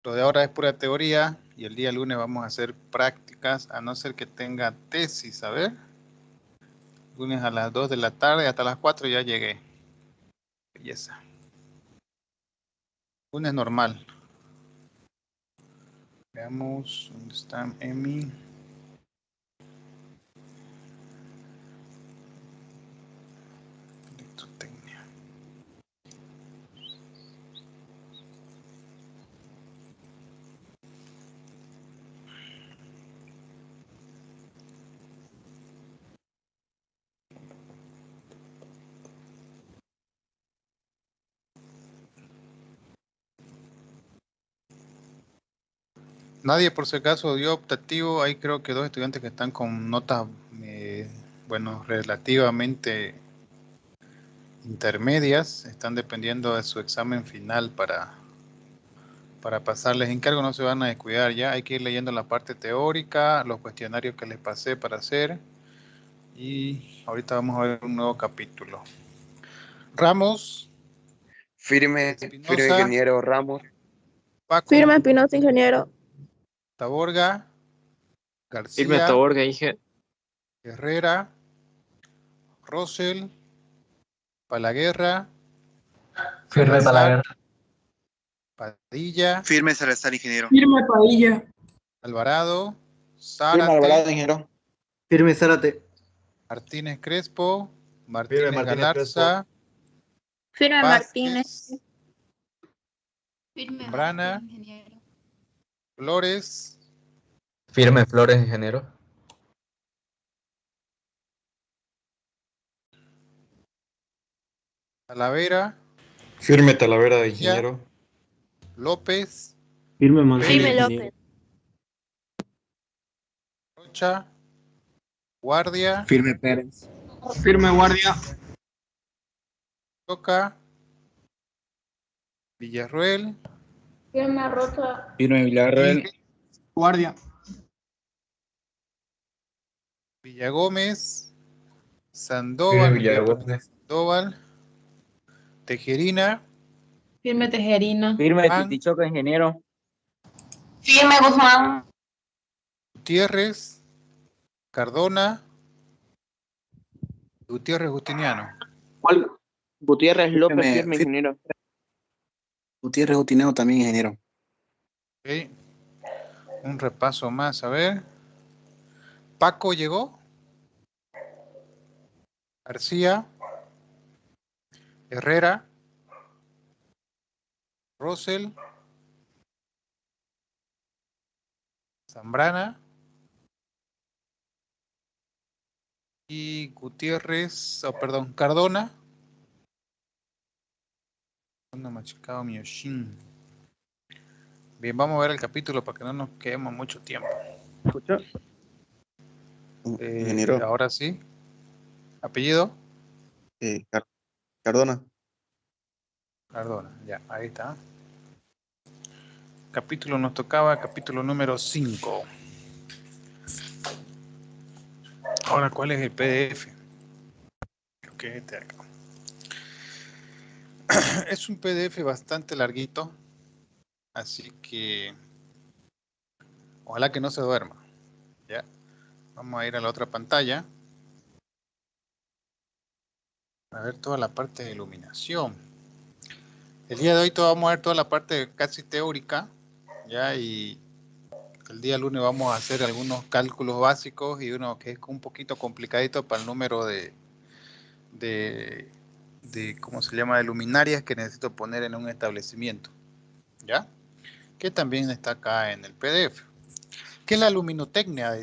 Lo de ahora es pura teoría y el día lunes vamos a hacer prácticas, a no ser que tenga tesis, a ver. Lunes a las 2 de la tarde, hasta las 4 ya llegué. Belleza. Lunes normal. Veamos dónde está Emi. Electrotecnia. Nadie por si acaso dio optativo. Hay creo que 2 estudiantes que están con notas, bueno, relativamente intermedias. Están dependiendo de su examen final para pasarles encargo. No se van a descuidar ya. Hay que ir leyendo la parte teórica, los cuestionarios que les pasé para hacer. Y ahorita vamos a ver un nuevo capítulo. Ramos, Firme, Espinosa, ingeniero Ramos. Paco, Firme, Espinosa, ingeniero. Taborga, Firme García, Taborga, dije. Herrera, Rosell, Palaguerra, Firme Salazar, Palaguerra. Padilla, Firme Salazar, ingeniero. Firme Padilla. Alvarado, Firme Alvarado, Zárate, ingeniero. Firme Zárate. Martínez Crespo, Firme Martínez Martínez Galarza, Firme Martínez. Vázquez, Firme Zambrana, Vázquez, ingeniero. Flores, Firme Flores, ingeniero. Talavera, Firme Talavera, ingeniero. López, Firme Mancilla, Firme ingeniero. López. Rocha, Guardia, Firme Pérez. Firme Guardia. Toca, Villarruel, Firme Rocha. Firme Villarreal. Guardia. Villagómez, Sandoval, me quedo con Sandoval, Tejerina, Firme Tejerina. Firme Guzmán, Titichoca, ingeniero. Firme Guzmán. Gutiérrez, Cardona, Gutiérrez Justiniano. ¿Cuál? Gutiérrez López, Firme, firme, ingeniero. Gutiérrez Justineo también, ingeniero. Ok. Un repaso más, a ver. Paco llegó. García, Herrera, Rosell, Zambrana y Gutiérrez, perdón, Cardona. Machicado Miyoshin. Bien, vamos a ver el capítulo para que no nos quedemos mucho tiempo. ¿Escuchó? Ingeniero. Ahora sí. ¿Apellido? Cardona. Cardona, ya, ahí está. Capítulo nos tocaba, capítulo número 5. Ahora, ¿cuál es el PDF? Creo que es este de acá. Es un PDF bastante larguito, así que ojalá que no se duerma. ¿Ya? Vamos a ir a la otra pantalla. A ver toda la parte de iluminación. El día de hoy vamos a ver toda la parte casi teórica, ¿ya? Y el día lunes vamos a hacer algunos cálculos básicos y uno que es un poquito complicadito para el número de ¿cómo se llama? De luminarias que necesito poner en un establecimiento, ¿ya? Que también está acá en el PDF. ¿Qué es la luminotecnia?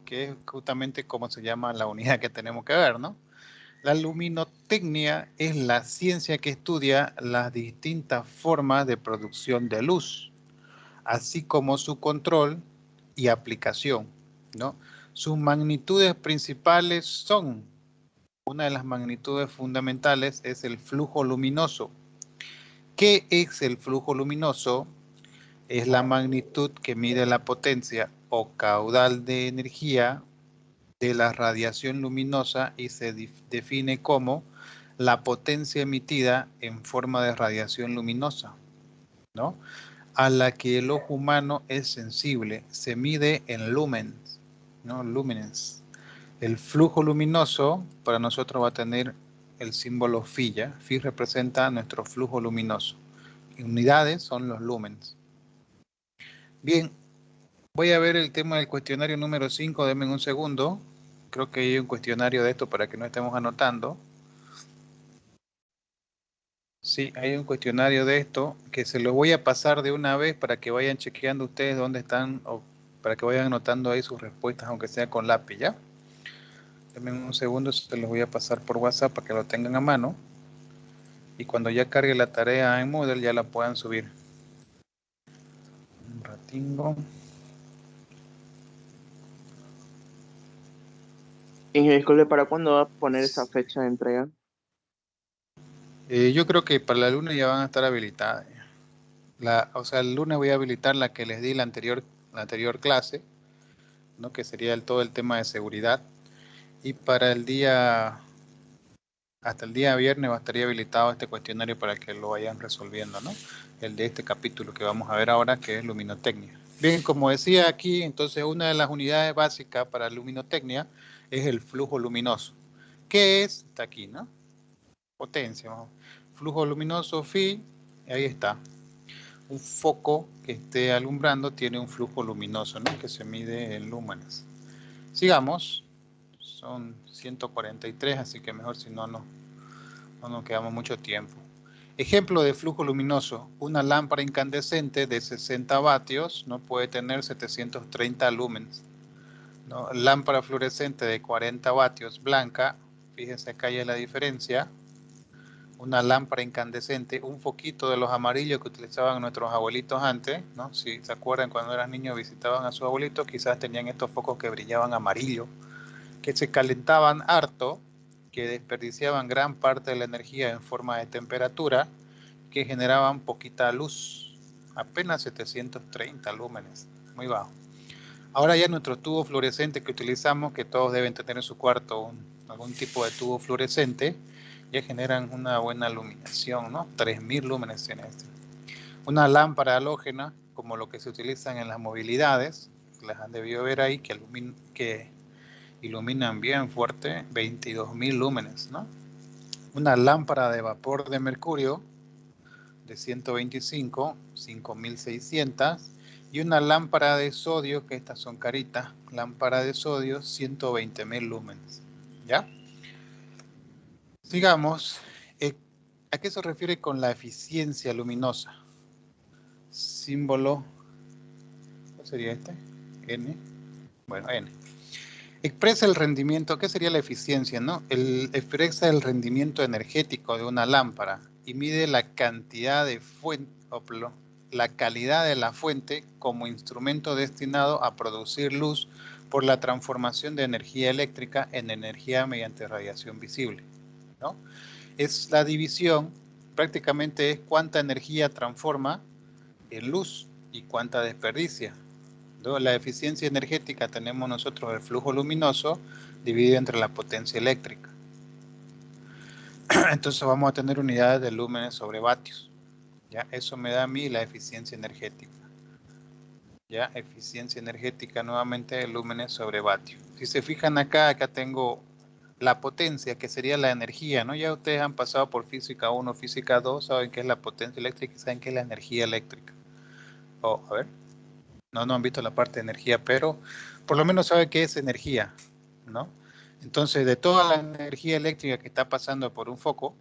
Que es justamente como se llama la unidad que tenemos que ver, ¿no? La luminotecnia es la ciencia que estudia las distintas formas de producción de luz, así como su control y aplicación, ¿no? Sus magnitudes principales son, una de las magnitudes fundamentales es el flujo luminoso. ¿Qué es el flujo luminoso? Es la magnitud que mide la potencia o caudal de energía de la radiación luminosa y se define como la potencia emitida en forma de radiación luminosa, ¿no? a la que el ojo humano es sensible. Se mide en lumens, ¿no? Lúmenes. El flujo luminoso para nosotros va a tener el símbolo phi, ¿ya? Phi representa nuestro flujo luminoso. Unidades son los lúmenes. Bien, voy a ver el tema del cuestionario número 5, denme un segundo. Creo que hay un cuestionario de esto para que no estemos anotando. Sí, hay un cuestionario de esto que se lo voy a pasar de una vez para que vayan chequeando ustedes dónde están o para que vayan anotando ahí sus respuestas, aunque sea con lápiz, ¿ya? Denme un segundo, se los voy a pasar por WhatsApp para que lo tengan a mano. Y cuando ya cargue la tarea en Moodle ya la puedan subir. Un ratingo. Disculpe, ¿para cuándo va a poner esa fecha de entrega? Yo creo que para la lunes ya van a estar habilitadas. O sea, el lunes voy a habilitar la que les di la anterior clase, ¿no? Que sería todo el tema de seguridad. Y para el día, hasta el día viernes estaría habilitado este cuestionario para que lo vayan resolviendo, ¿no? El de este capítulo que vamos a ver ahora, que es luminotecnia. Bien, como decía aquí, entonces una de las unidades básicas para luminotecnia es el flujo luminoso. ¿Qué es? Está aquí, ¿no? Potencia. Flujo luminoso, phi, ahí está. Un foco que esté alumbrando tiene un flujo luminoso, ¿no? Que se mide en lúmenes. Sigamos. Son 143, así que mejor si no nos quedamos mucho tiempo. Ejemplo de flujo luminoso. Una lámpara incandescente de 60 vatios, ¿no? Puede tener 730 lúmenes, ¿no? Lámpara fluorescente de 40 vatios blanca, fíjense acá ya la diferencia. Una lámpara incandescente, un foquito de los amarillos que utilizaban nuestros abuelitos antes, ¿no? Si se acuerdan, cuando eran niños visitaban a sus abuelitos, quizás tenían estos focos que brillaban amarillo, que se calentaban harto, que desperdiciaban gran parte de la energía en forma de temperatura, que generaban poquita luz, apenas 730 lúmenes, muy bajo. Ahora ya nuestros tubos fluorescentes que utilizamos, que todos deben tener en su cuarto algún tipo de tubo fluorescente, ya generan una buena iluminación, ¿no? 3000 lúmenes tiene este. Una lámpara halógena, como lo que se utilizan en las movilidades, las han debido ver ahí, que iluminan bien fuerte, 22.000 lúmenes, ¿no? Una lámpara de vapor de mercurio de 125, 5.600, y una lámpara de sodio, que estas son caritas, lámpara de sodio, 120.000 lúmenes, ¿ya? Sigamos. ¿A qué se refiere con la eficiencia luminosa? Símbolo, ¿cuál sería este? N. Bueno, N. Expresa el rendimiento, ¿qué sería la eficiencia, no? Expresa el rendimiento energético de una lámpara y mide la cantidad de fuente, la calidad de la fuente como instrumento destinado a producir luz por la transformación de energía eléctrica en energía mediante radiación visible, ¿no? Es la división, prácticamente es cuánta energía transforma en luz y cuánta desperdicia. La eficiencia energética tenemos nosotros el flujo luminoso dividido entre la potencia eléctrica. Entonces vamos a tener unidades de lúmenes sobre vatios. ¿Ya? Eso me da a mí la eficiencia energética. ¿Ya? Eficiencia energética nuevamente de lúmenes sobre vatios. Si se fijan acá tengo la potencia, que sería la energía, ¿no? Ya ustedes han pasado por física 1, física 2, saben qué es la potencia eléctrica y saben qué es la energía eléctrica. A ver. No han visto la parte de energía, pero por lo menos saben qué es energía, ¿no? Entonces, de toda la energía eléctrica que está pasando por un foco,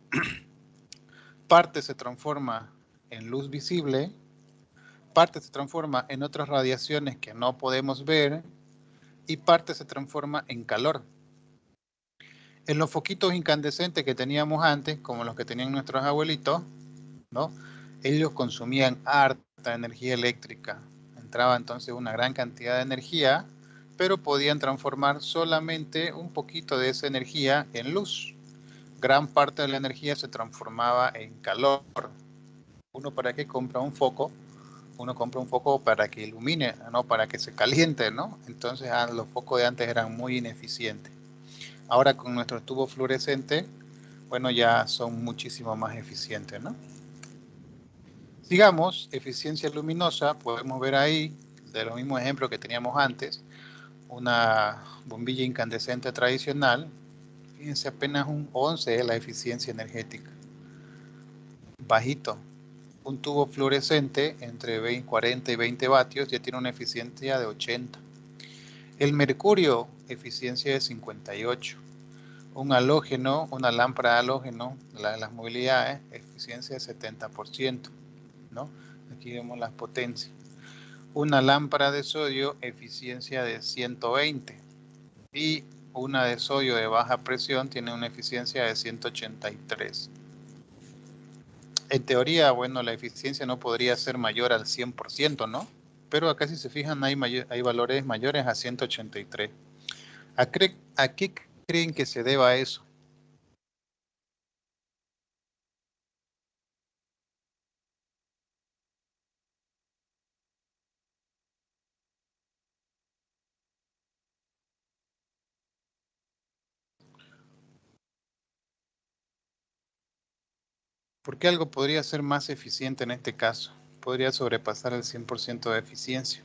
parte se transforma en luz visible, parte se transforma en otras radiaciones que no podemos ver y parte se transforma en calor. En los foquitos incandescentes que teníamos antes, como los que tenían nuestros abuelitos, ¿no? Ellos consumían harta energía eléctrica. Entraba entonces una gran cantidad de energía, pero podían transformar solamente un poquito de esa energía en luz. Gran parte de la energía se transformaba en calor. ¿Uno para qué compra un foco? Uno compra un foco para que ilumine, no para que se caliente, ¿no? Entonces los focos de antes eran muy ineficientes. Ahora con nuestros tubos fluorescentes, bueno, ya son muchísimo más eficientes, ¿no? Sigamos, eficiencia luminosa, podemos ver ahí, de los mismos ejemplos que teníamos antes, una bombilla incandescente tradicional, fíjense, apenas un 11 es la eficiencia energética. Bajito. Un tubo fluorescente entre 40 y 20 vatios ya tiene una eficiencia de 80. El mercurio, eficiencia de 58. Un halógeno, una lámpara de halógeno, las movilidades, eficiencia de 70%, ¿no? Aquí vemos las potencias. Una lámpara de sodio, eficiencia de 120. Y una de sodio de baja presión tiene una eficiencia de 183. En teoría, bueno, la eficiencia no podría ser mayor al 100%, ¿no? Pero acá si se fijan hay valores mayores a 183. ¿A qué creen que se deba eso? ¿Por qué algo podría ser más eficiente en este caso? Podría sobrepasar el 100% de eficiencia.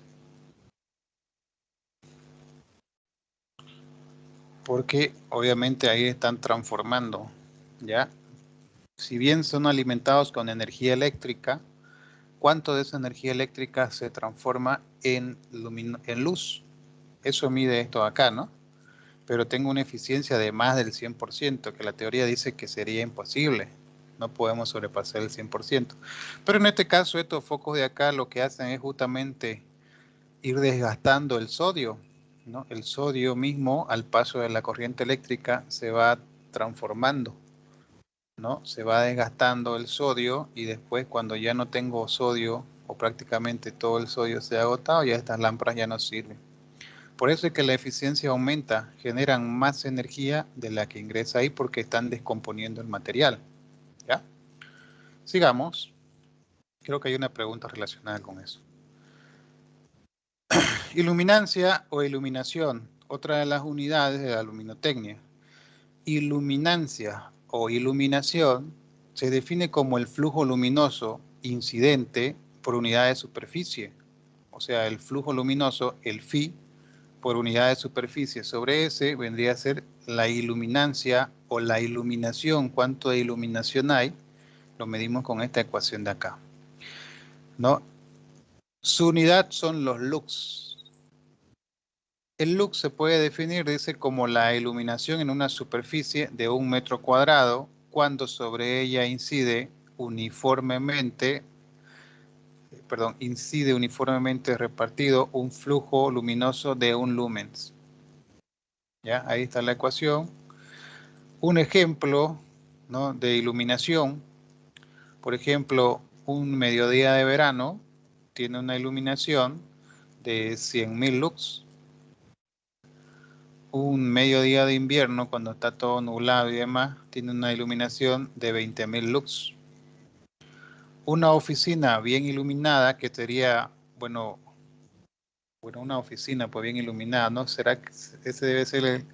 Porque obviamente ahí están transformando, ¿ya? Si bien son alimentados con energía eléctrica, ¿cuánto de esa energía eléctrica se transforma en luz? Eso mide esto acá, ¿no? Pero tengo una eficiencia de más del 100%, que la teoría dice que sería imposible. No podemos sobrepasar el 100%. Pero en este caso, estos focos de acá lo que hacen es justamente ir desgastando el sodio, ¿no? El sodio mismo, al paso de la corriente eléctrica, se va transformando, ¿no? Se va desgastando el sodio y después cuando ya no tengo sodio o prácticamente todo el sodio se ha agotado, ya estas lámparas ya no sirven. Por eso es que la eficiencia aumenta, generan más energía de la que ingresa ahí porque están descomponiendo el material. ¿Ya? Sigamos. Creo que hay una pregunta relacionada con eso. Iluminancia o iluminación, otra de las unidades de la luminotecnia. Iluminancia o iluminación se define como el flujo luminoso incidente por unidad de superficie. O sea, el flujo luminoso, el phi, por unidad de superficie sobre S vendría a ser la iluminancia o la iluminación. ¿Cuánto de iluminación hay? Lo medimos con esta ecuación de acá, ¿no? Su unidad son los lux. El lux se puede definir, dice, como la iluminación en una superficie de 1 metro cuadrado cuando sobre ella incide uniformemente repartido un flujo luminoso de 1 lumens. ¿Ya? Ahí está la ecuación. Un ejemplo, ¿no?, de iluminación, por ejemplo, un mediodía de verano tiene una iluminación de 100.000 lux. Un mediodía de invierno, cuando está todo nublado y demás, tiene una iluminación de 20.000 lux. Una oficina bien iluminada, que sería, bueno, una oficina pues bien iluminada, ¿no? ¿Será que ese debe ser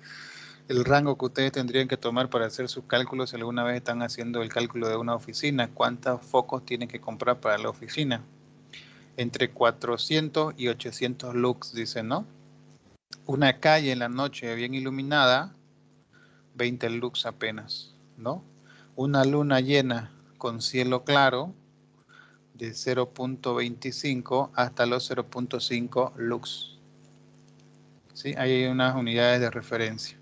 el rango que ustedes tendrían que tomar para hacer sus cálculos si alguna vez están haciendo el cálculo de una oficina? ¿Cuántos focos tienen que comprar para la oficina? Entre 400 y 800 lux, dicen, ¿no? Una calle en la noche bien iluminada, 20 lux apenas, ¿no? Una luna llena con cielo claro, de 0.25 hasta los 0.5 lux. ¿Sí? Ahí hay unas unidades de referencia.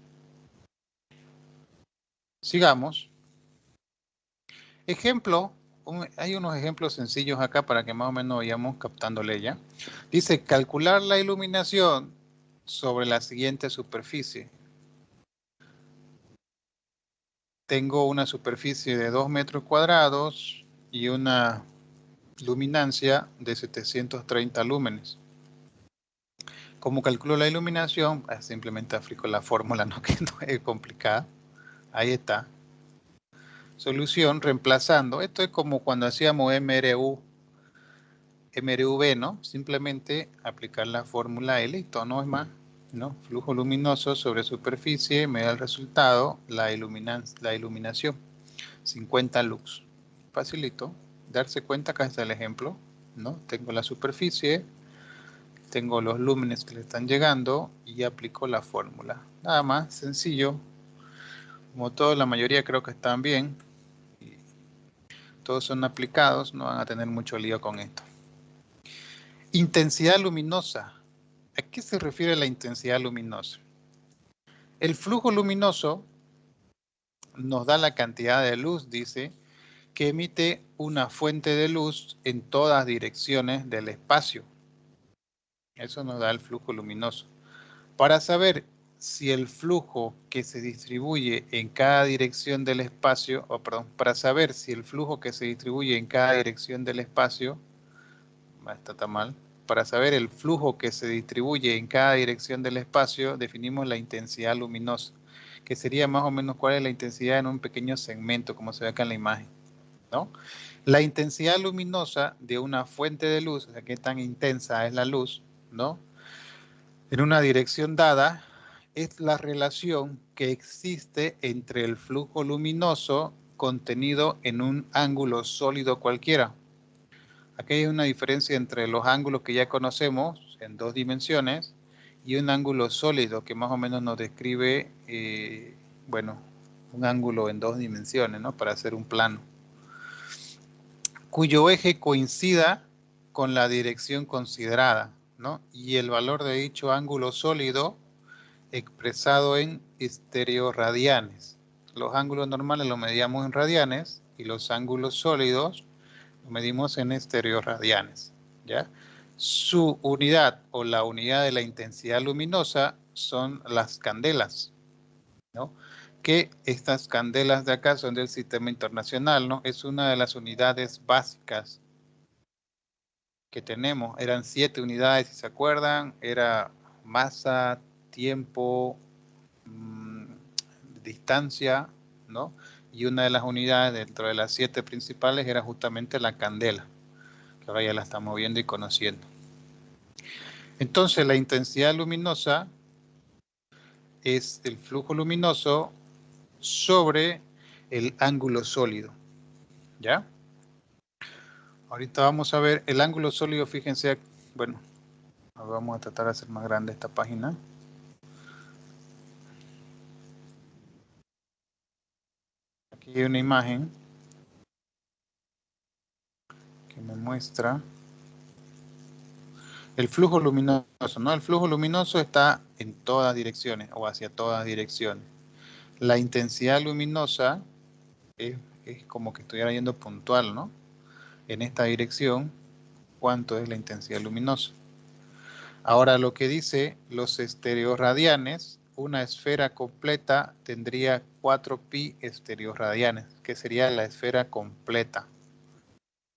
Sigamos. Ejemplo, hay unos ejemplos sencillos acá para que más o menos vayamos captándole ya. Dice, calcular la iluminación sobre la siguiente superficie. Tengo una superficie de 2 metros cuadrados y una luminancia de 730 lúmenes. ¿Cómo calculo la iluminación? Simplemente aplico la fórmula, ¿no? Que no es complicada. Ahí está. Solución reemplazando. Esto es como cuando hacíamos MRV, ¿no? Simplemente aplicar la fórmula y listo, no es más, ¿no? Flujo luminoso sobre superficie me da el resultado, la iluminación. 50 lux. Facilito. darse cuenta, acá está el ejemplo, ¿no? Tengo la superficie, tengo los lúmenes que le están llegando y aplico la fórmula. Nada más, sencillo. Como todos, la mayoría creo que están bien. Y todos son aplicados, no van a tener mucho lío con esto. Intensidad luminosa. ¿A qué se refiere la intensidad luminosa? El flujo luminoso nos da la cantidad de luz, dice, que emite una fuente de luz en todas direcciones del espacio. Eso nos da el flujo luminoso. Para saber si el flujo que se distribuye en cada dirección del espacio, para saber si el flujo que se distribuye en cada dirección del espacio, está mal, para saber el flujo que se distribuye en cada dirección del espacio, definimos la intensidad luminosa, que sería más o menos cuál es la intensidad en un pequeño segmento, como se ve acá en la imagen, ¿no? La intensidad luminosa de una fuente de luz, o sea, qué tan intensa es la luz, ¿no? En una dirección dada, es la relación que existe entre el flujo luminoso contenido en un ángulo sólido cualquiera. Aquí hay una diferencia entre los ángulos que ya conocemos en 2 dimensiones y un ángulo sólido que más o menos nos describe, bueno, un ángulo en 2 dimensiones, ¿no? Para hacer un plano, cuyo eje coincida con la dirección considerada, ¿no? Y el valor de dicho ángulo sólido expresado en estereoradianes. Los ángulos normales los medíamos en radianes y los ángulos sólidos los medimos en estereoradianes, ¿ya? Su unidad o la unidad de la intensidad luminosa son las candelas, ¿no? Que estas candelas de acá son del sistema internacional, ¿no? Es una de las unidades básicas que tenemos. Eran 7 unidades, si se acuerdan. Era masa, tiempo, distancia, ¿no? Y una de las unidades dentro de las 7 principales era justamente la candela, que ahora ya la estamos viendo y conociendo. Entonces, la intensidad luminosa es el flujo luminoso sobre el ángulo sólido, ¿ya? Ahorita vamos a ver el ángulo sólido, fíjense, bueno, vamos a tratar de hacer más grande esta página. Aquí hay una imagen que me muestra el flujo luminoso, ¿no? El flujo luminoso está en todas direcciones o hacia todas direcciones. La intensidad luminosa es como que estuviera yendo puntual, ¿no? En esta dirección, ¿cuánto es la intensidad luminosa? Ahora lo que dice los estereoradianes, una esfera completa tendría 4pi estereoradianes, que sería la esfera completa.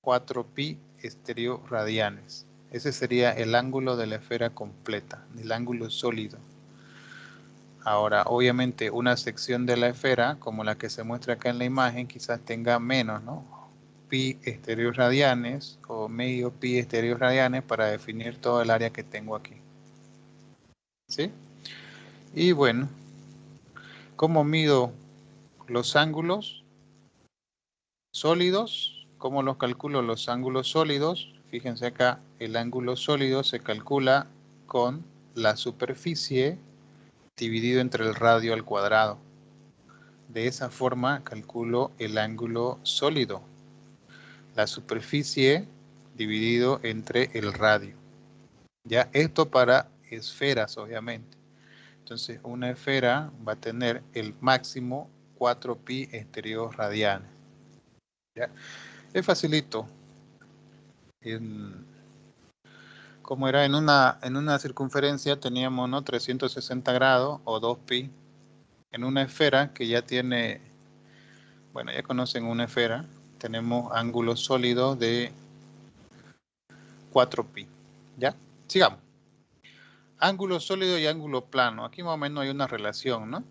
4pi estereoradianes. Ese sería el ángulo de la esfera completa, el ángulo sólido. Ahora, obviamente, una sección de la esfera, como la que se muestra acá en la imagen, quizás tenga menos, ¿no? Pi estereoradianes o medio pi estereoradianes para definir todo el área que tengo aquí. ¿Sí? Y bueno, ¿cómo mido los ángulos sólidos? ¿Cómo los calculo los ángulos sólidos? Fíjense acá, el ángulo sólido se calcula con la superficie dividido entre el radio al cuadrado. De esa forma calculo el ángulo sólido. La superficie dividido entre el radio. Ya, esto para esferas, obviamente. Entonces, una esfera va a tener el máximo 4pi estereoradianes. ¿Ya? Es facilito. Como era en una circunferencia, teníamos, ¿no? 360 grados o 2pi. En una esfera que ya tiene, bueno, ya conocen una esfera, tenemos ángulos sólidos de 4pi. ¿Ya? Sigamos. Ángulo sólido y ángulo plano. Aquí más o menos hay una relación, ¿no?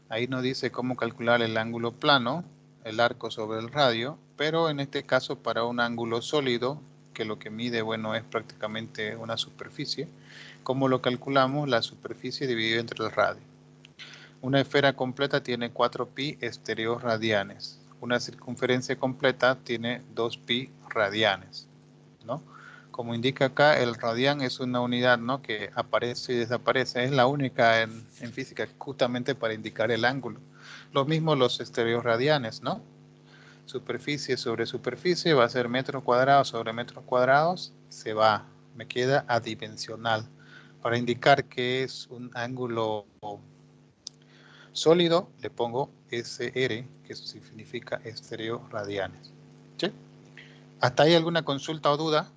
Ahí nos dice cómo calcular el ángulo plano, el arco sobre el radio, pero en este caso para un ángulo sólido, que lo que mide, bueno, es prácticamente una superficie. ¿Cómo lo calculamos? La superficie dividida entre el radio. Una esfera completa tiene 4pi estereoradianes. una circunferencia completa tiene 2pi radianes, ¿no? Como indica acá, el radián es una unidad, ¿no?, que aparece y desaparece. Es la única en física justamente para indicar el ángulo. Lo mismo los estereoradianes, ¿no? Superficie sobre superficie va a ser metros cuadrados sobre metros cuadrados. Se va, me queda adimensional. Para indicar que es un ángulo sólido, le pongo SR, que significa estereoradianes. ¿Sí? ¿Hasta ahí alguna consulta o duda?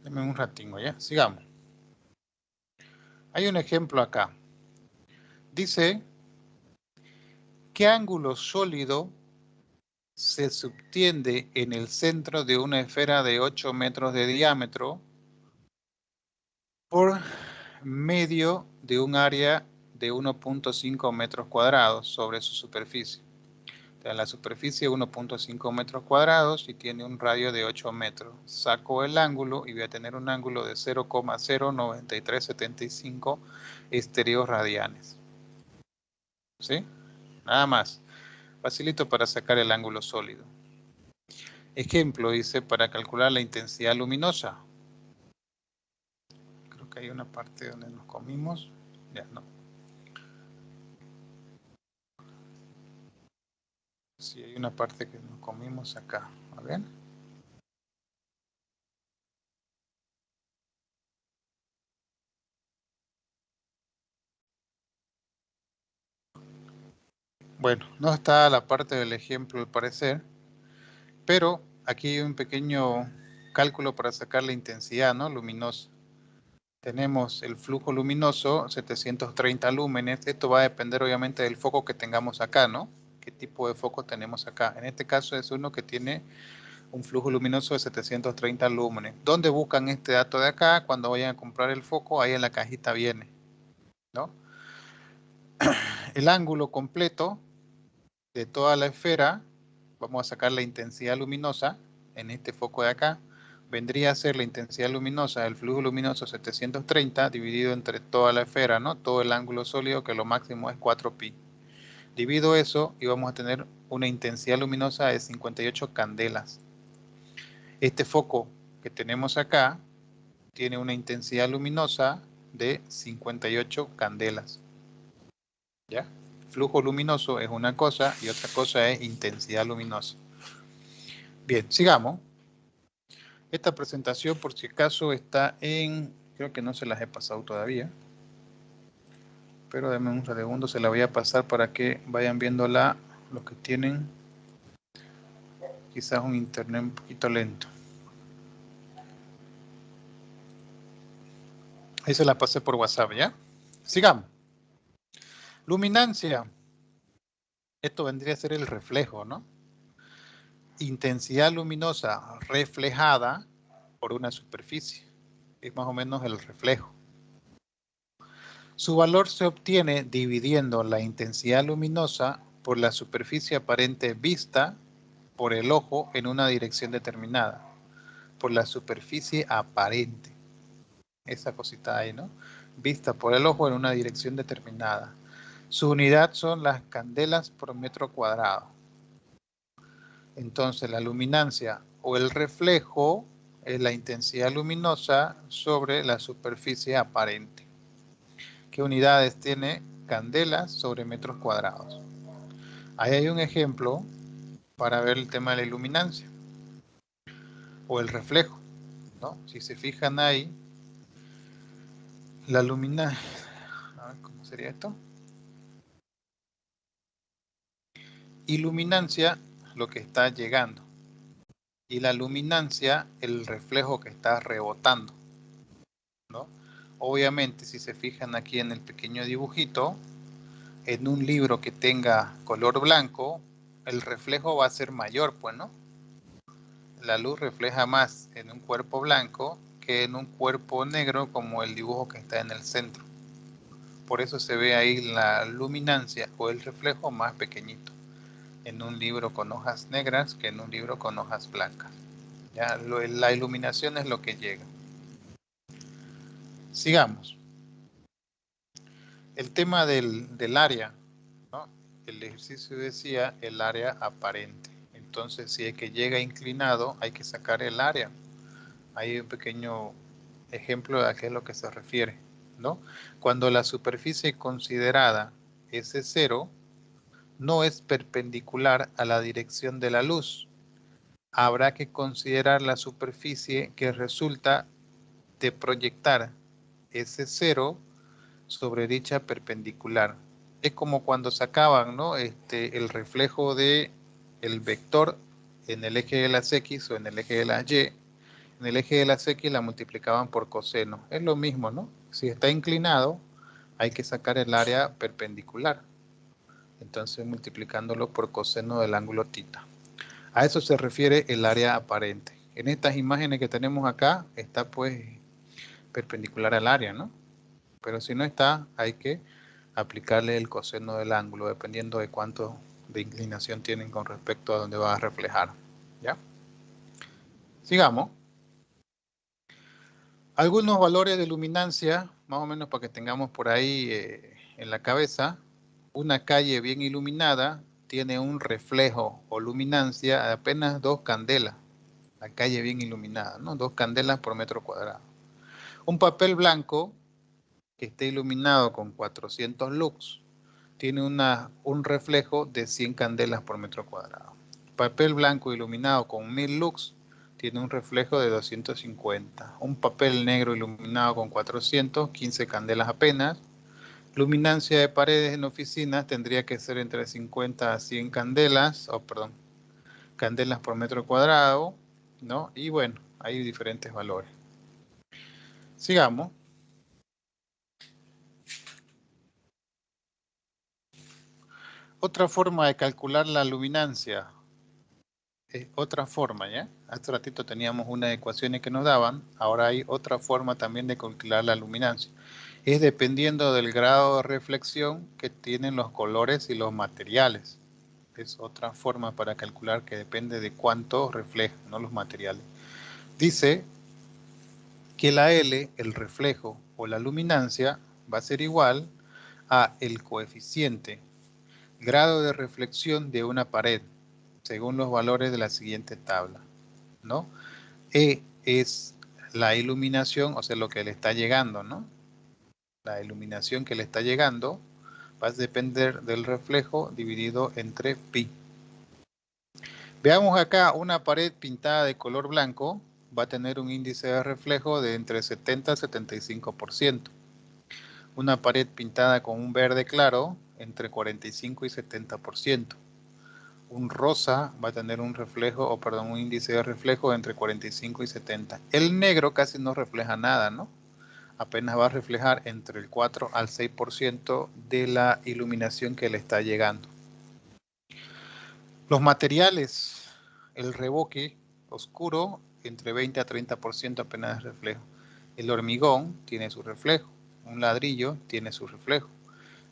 Deme un ratingo, ¿ya? Sigamos. Hay un ejemplo acá. Dice, ¿qué ángulo sólido se subtiende en el centro de una esfera de 8 metros de diámetro por medio de un área de 1.5 metros cuadrados sobre su superficie? La superficie 1.5 metros cuadrados y tiene un radio de 8 metros. Saco el ángulo y voy a tener un ángulo de 0,09375 estereoradianes. ¿Sí? Nada más. Facilito para sacar el ángulo sólido. Ejemplo, dice, para calcular la intensidad luminosa. Creo que hay una parte donde nos comimos. Ya, no. Sí, hay una parte que nos comimos acá. A ver. Bueno, no está la parte del ejemplo al parecer, pero aquí hay un pequeño cálculo para sacar la intensidad, ¿no?, luminosa. Tenemos el flujo luminoso, 730 lúmenes. Esto va a depender obviamente del foco que tengamos acá, ¿no? ¿Qué tipo de foco tenemos acá? En este caso es uno que tiene un flujo luminoso de 730 lúmenes. ¿Dónde buscan este dato de acá? Cuando vayan a comprar el foco, ahí en la cajita viene, ¿no? El ángulo completo de toda la esfera, vamos a sacar la intensidad luminosa en este foco de acá, vendría a ser la intensidad luminosa del flujo luminoso 730 dividido entre toda la esfera, ¿no? Todo el ángulo sólido, que lo máximo es 4pi. Divido eso y vamos a tener una intensidad luminosa de 58 candelas. Este foco que tenemos acá tiene una intensidad luminosa de 58 candelas. ¿Ya? Flujo luminoso es una cosa y otra cosa es intensidad luminosa. Bien, sigamos. Esta presentación, por si acaso, está en... Creo que no se las he pasado todavía. Pero denme un segundo, se la voy a pasar para que vayan viéndola los que tienen quizás un internet un poquito lento. Ahí se la pasé por WhatsApp, ¿ya? Sigamos. Luminancia. Esto vendría a ser el reflejo, ¿no? Intensidad luminosa reflejada por una superficie. Es más o menos el reflejo. Su valor se obtiene dividiendo la intensidad luminosa por la superficie aparente vista por el ojo en una dirección determinada. Por la superficie aparente. Esa cosita ahí, ¿no? Vista por el ojo en una dirección determinada. Su unidad son las candelas por metro cuadrado. Entonces la luminancia o el reflejo es la intensidad luminosa sobre la superficie aparente. ¿Qué unidades tiene? Candelas sobre metros cuadrados. Ahí hay un ejemplo para ver el tema de la iluminancia o el reflejo, ¿no? Si se fijan ahí, la luminancia, a ver cómo sería esto. Iluminancia, lo que está llegando, y la luminancia, el reflejo que está rebotando, ¿no? Obviamente, si se fijan aquí en el pequeño dibujito, en un libro que tenga color blanco, el reflejo va a ser mayor, pues, ¿no? La luz refleja más en un cuerpo blanco que en un cuerpo negro, como el dibujo que está en el centro. Por eso se ve ahí la luminancia o el reflejo más pequeñito en un libro con hojas negras que en un libro con hojas blancas. Ya, la iluminación es lo que llega. Sigamos. El tema del área, ¿no? El ejercicio decía el área aparente. Entonces, si es que llega inclinado, hay que sacar el área. Hay un pequeño ejemplo de a qué es lo que se refiere, ¿no? Cuando la superficie considerada S0 no es perpendicular a la dirección de la luz, habrá que considerar la superficie que resulta de proyectar S0 sobre dicha perpendicular. Es como cuando sacaban, ¿no? El reflejo de el vector en el eje de las X o en el eje de las Y. En el eje de las X la multiplicaban por coseno. Es lo mismo, ¿no? Si está inclinado, hay que sacar el área perpendicular. Entonces multiplicándolo por coseno del ángulo θ. A eso se refiere el área aparente. En estas imágenes que tenemos acá, está pues perpendicular al área, ¿no? Pero si no está, hay que aplicarle el coseno del ángulo, dependiendo de cuánto de inclinación tienen con respecto a donde va a reflejar. ¿Ya? Sigamos. Algunos valores de luminancia, más o menos para que tengamos por ahí en la cabeza. Una calle bien iluminada tiene un reflejo o luminancia de apenas 2 candelas. La calle bien iluminada, ¿no? 2 candelas por metro cuadrado. Un papel blanco que esté iluminado con 400 lux tiene un reflejo de 100 candelas por metro cuadrado. Papel blanco iluminado con 1000 lux tiene un reflejo de 250. Un papel negro iluminado con 400, 15 candelas apenas. Luminancia de paredes en oficinas tendría que ser entre 50 a 100 candelas, candelas por metro cuadrado, ¿no? Y bueno, hay diferentes valores. Sigamos. Otra forma de calcular la luminancia. Otra forma, ¿ya? Hace ratito teníamos unas ecuaciones que nos daban, ahora hay otra forma también de calcular la luminancia. Es dependiendo del grado de reflexión que tienen los colores y los materiales. Es otra forma para calcular que depende de cuánto reflejan, ¿no? Los materiales. Dice que la L, el reflejo o la luminancia, va a ser igual a el coeficiente grado de reflexión de una pared, según los valores de la siguiente tabla, ¿no? E es la iluminación, o sea, lo que le está llegando, ¿no? La iluminación que le está llegando va a depender del reflejo dividido entre pi. Veamos acá una pared pintada de color blanco, va a tener un índice de reflejo de entre 70 y 75%. Una pared pintada con un verde claro, entre 45 y 70%. Un rosa va a tener un índice de reflejo entre 45 y 70. El negro casi no refleja nada, ¿no? Apenas va a reflejar entre el 4 al 6% de la iluminación que le está llegando. Los materiales, el revoque oscuro, entre 20 a 30% apenas de reflejo. El hormigón tiene su reflejo. Un ladrillo tiene su reflejo.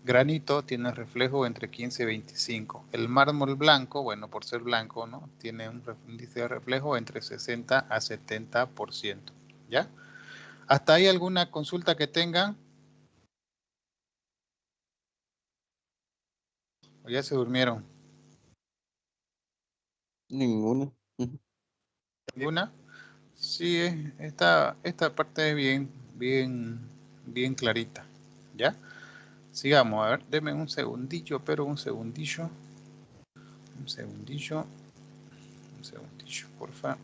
Granito tiene reflejo entre 15 y 25. El mármol blanco, bueno, por ser blanco, ¿no? Tiene un índice de reflejo entre 60 a 70%. ¿Ya? ¿Hasta ahí alguna consulta que tengan? ¿O ya se durmieron? Ninguna. ¿Ninguna? Sí, esta parte es bien clarita. ¿Ya? Sigamos, a ver, denme un segundillo, un segundillo, porfa.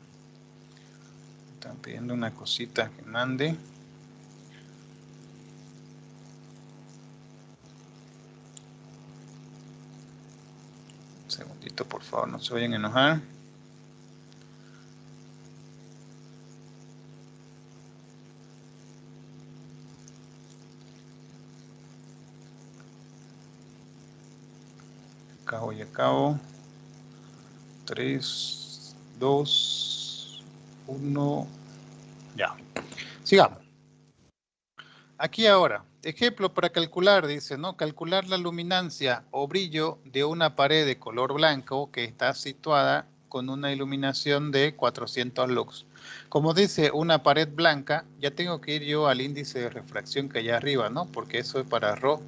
Están pidiendo una cosita que mande. Un segundito, por favor, no se vayan a enojar. Acabo. 3, 2, 1. Ya. Sigamos. Aquí ahora, ejemplo para calcular, dice, ¿no? Calcular la luminancia o brillo de una pared de color blanco que está situada con una iluminación de 400 lux. Como dice una pared blanca, ya tengo que ir yo al índice de refracción que hay arriba, ¿no? Porque eso es para Rho.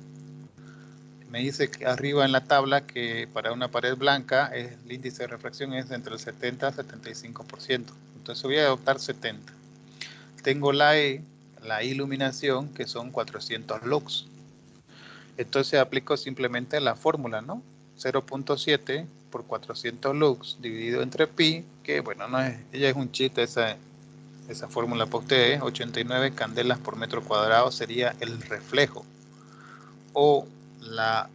Me dice que arriba en la tabla que para una pared blanca el índice de refracción es entre el 70 y 75%. Entonces voy a adoptar 70. Tengo la E, la iluminación, que son 400 lux. Entonces aplico simplemente la fórmula, ¿no? 0.7 por 400 lux dividido entre pi, que bueno, no es, ella es un chiste esa fórmula para ustedes. 89 candelas por metro cuadrado sería el reflejo o la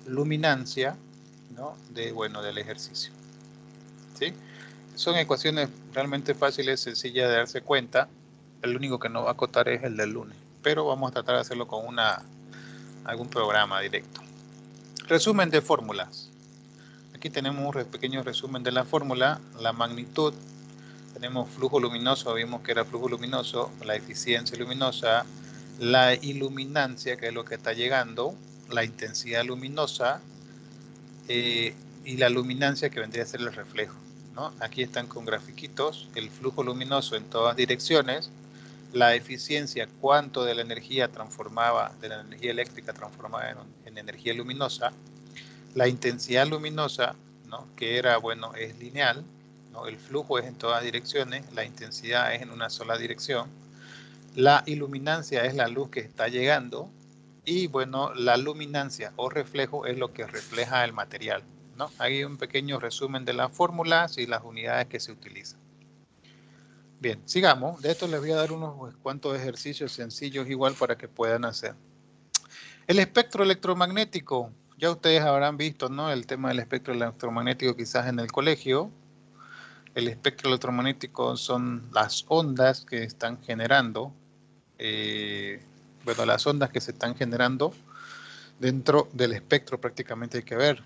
luminancia, ¿no? Del ejercicio. ¿Sí? Son ecuaciones realmente fáciles, sencillas de darse cuenta. El único que no va a acotar es el del lunes, pero vamos a tratar de hacerlo con algún programa directo. Resumen de fórmulas. Aquí tenemos un pequeño resumen de la fórmula. La magnitud, tenemos flujo luminoso, vimos que era flujo luminoso, la eficiencia luminosa, la iluminancia, que es lo que está llegando, la intensidad luminosa y la luminancia, que vendría a ser el reflejo, ¿no? Aquí están con grafiquitos, el flujo luminoso en todas direcciones, la eficiencia, cuánto de la energía transformaba, de la energía eléctrica transformada en energía luminosa, la intensidad luminosa, ¿no? Que era, bueno, es lineal, ¿no? El flujo es en todas direcciones, la intensidad es en una sola dirección, la iluminancia es la luz que está llegando y, bueno, la luminancia o reflejo es lo que refleja el material, ¿no? Hay un pequeño resumen de las fórmulas y las unidades que se utilizan. Bien, sigamos. De esto les voy a dar unos cuantos ejercicios sencillos igual para que puedan hacer. El espectro electromagnético. Ya ustedes habrán visto, ¿no? El tema del espectro electromagnético quizás en el colegio. El espectro electromagnético son las ondas que están generando, las ondas que se están generando dentro del espectro prácticamente hay que ver.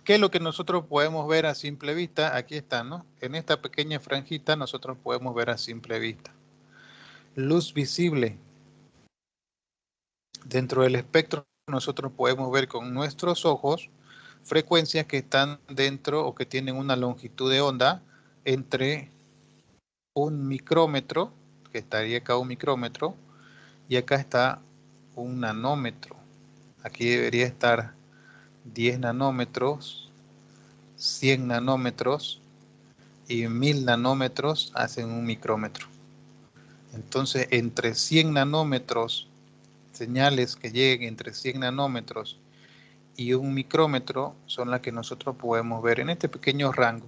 ¿Qué es lo que nosotros podemos ver a simple vista? Aquí está, ¿no? En esta pequeña franjita nosotros podemos ver a simple vista. Luz visible. Dentro del espectro nosotros podemos ver con nuestros ojos frecuencias que están dentro o que tienen una longitud de onda entre un micrómetro, que estaría acá un micrómetro, y acá está un nanómetro. Aquí debería estar 10 nanómetros, 100 nanómetros y 1000 nanómetros hacen un micrómetro. Entonces, entre 100 nanómetros, señales que lleguen entre 100 nanómetros y un micrómetro son las que nosotros podemos ver en este pequeño rango.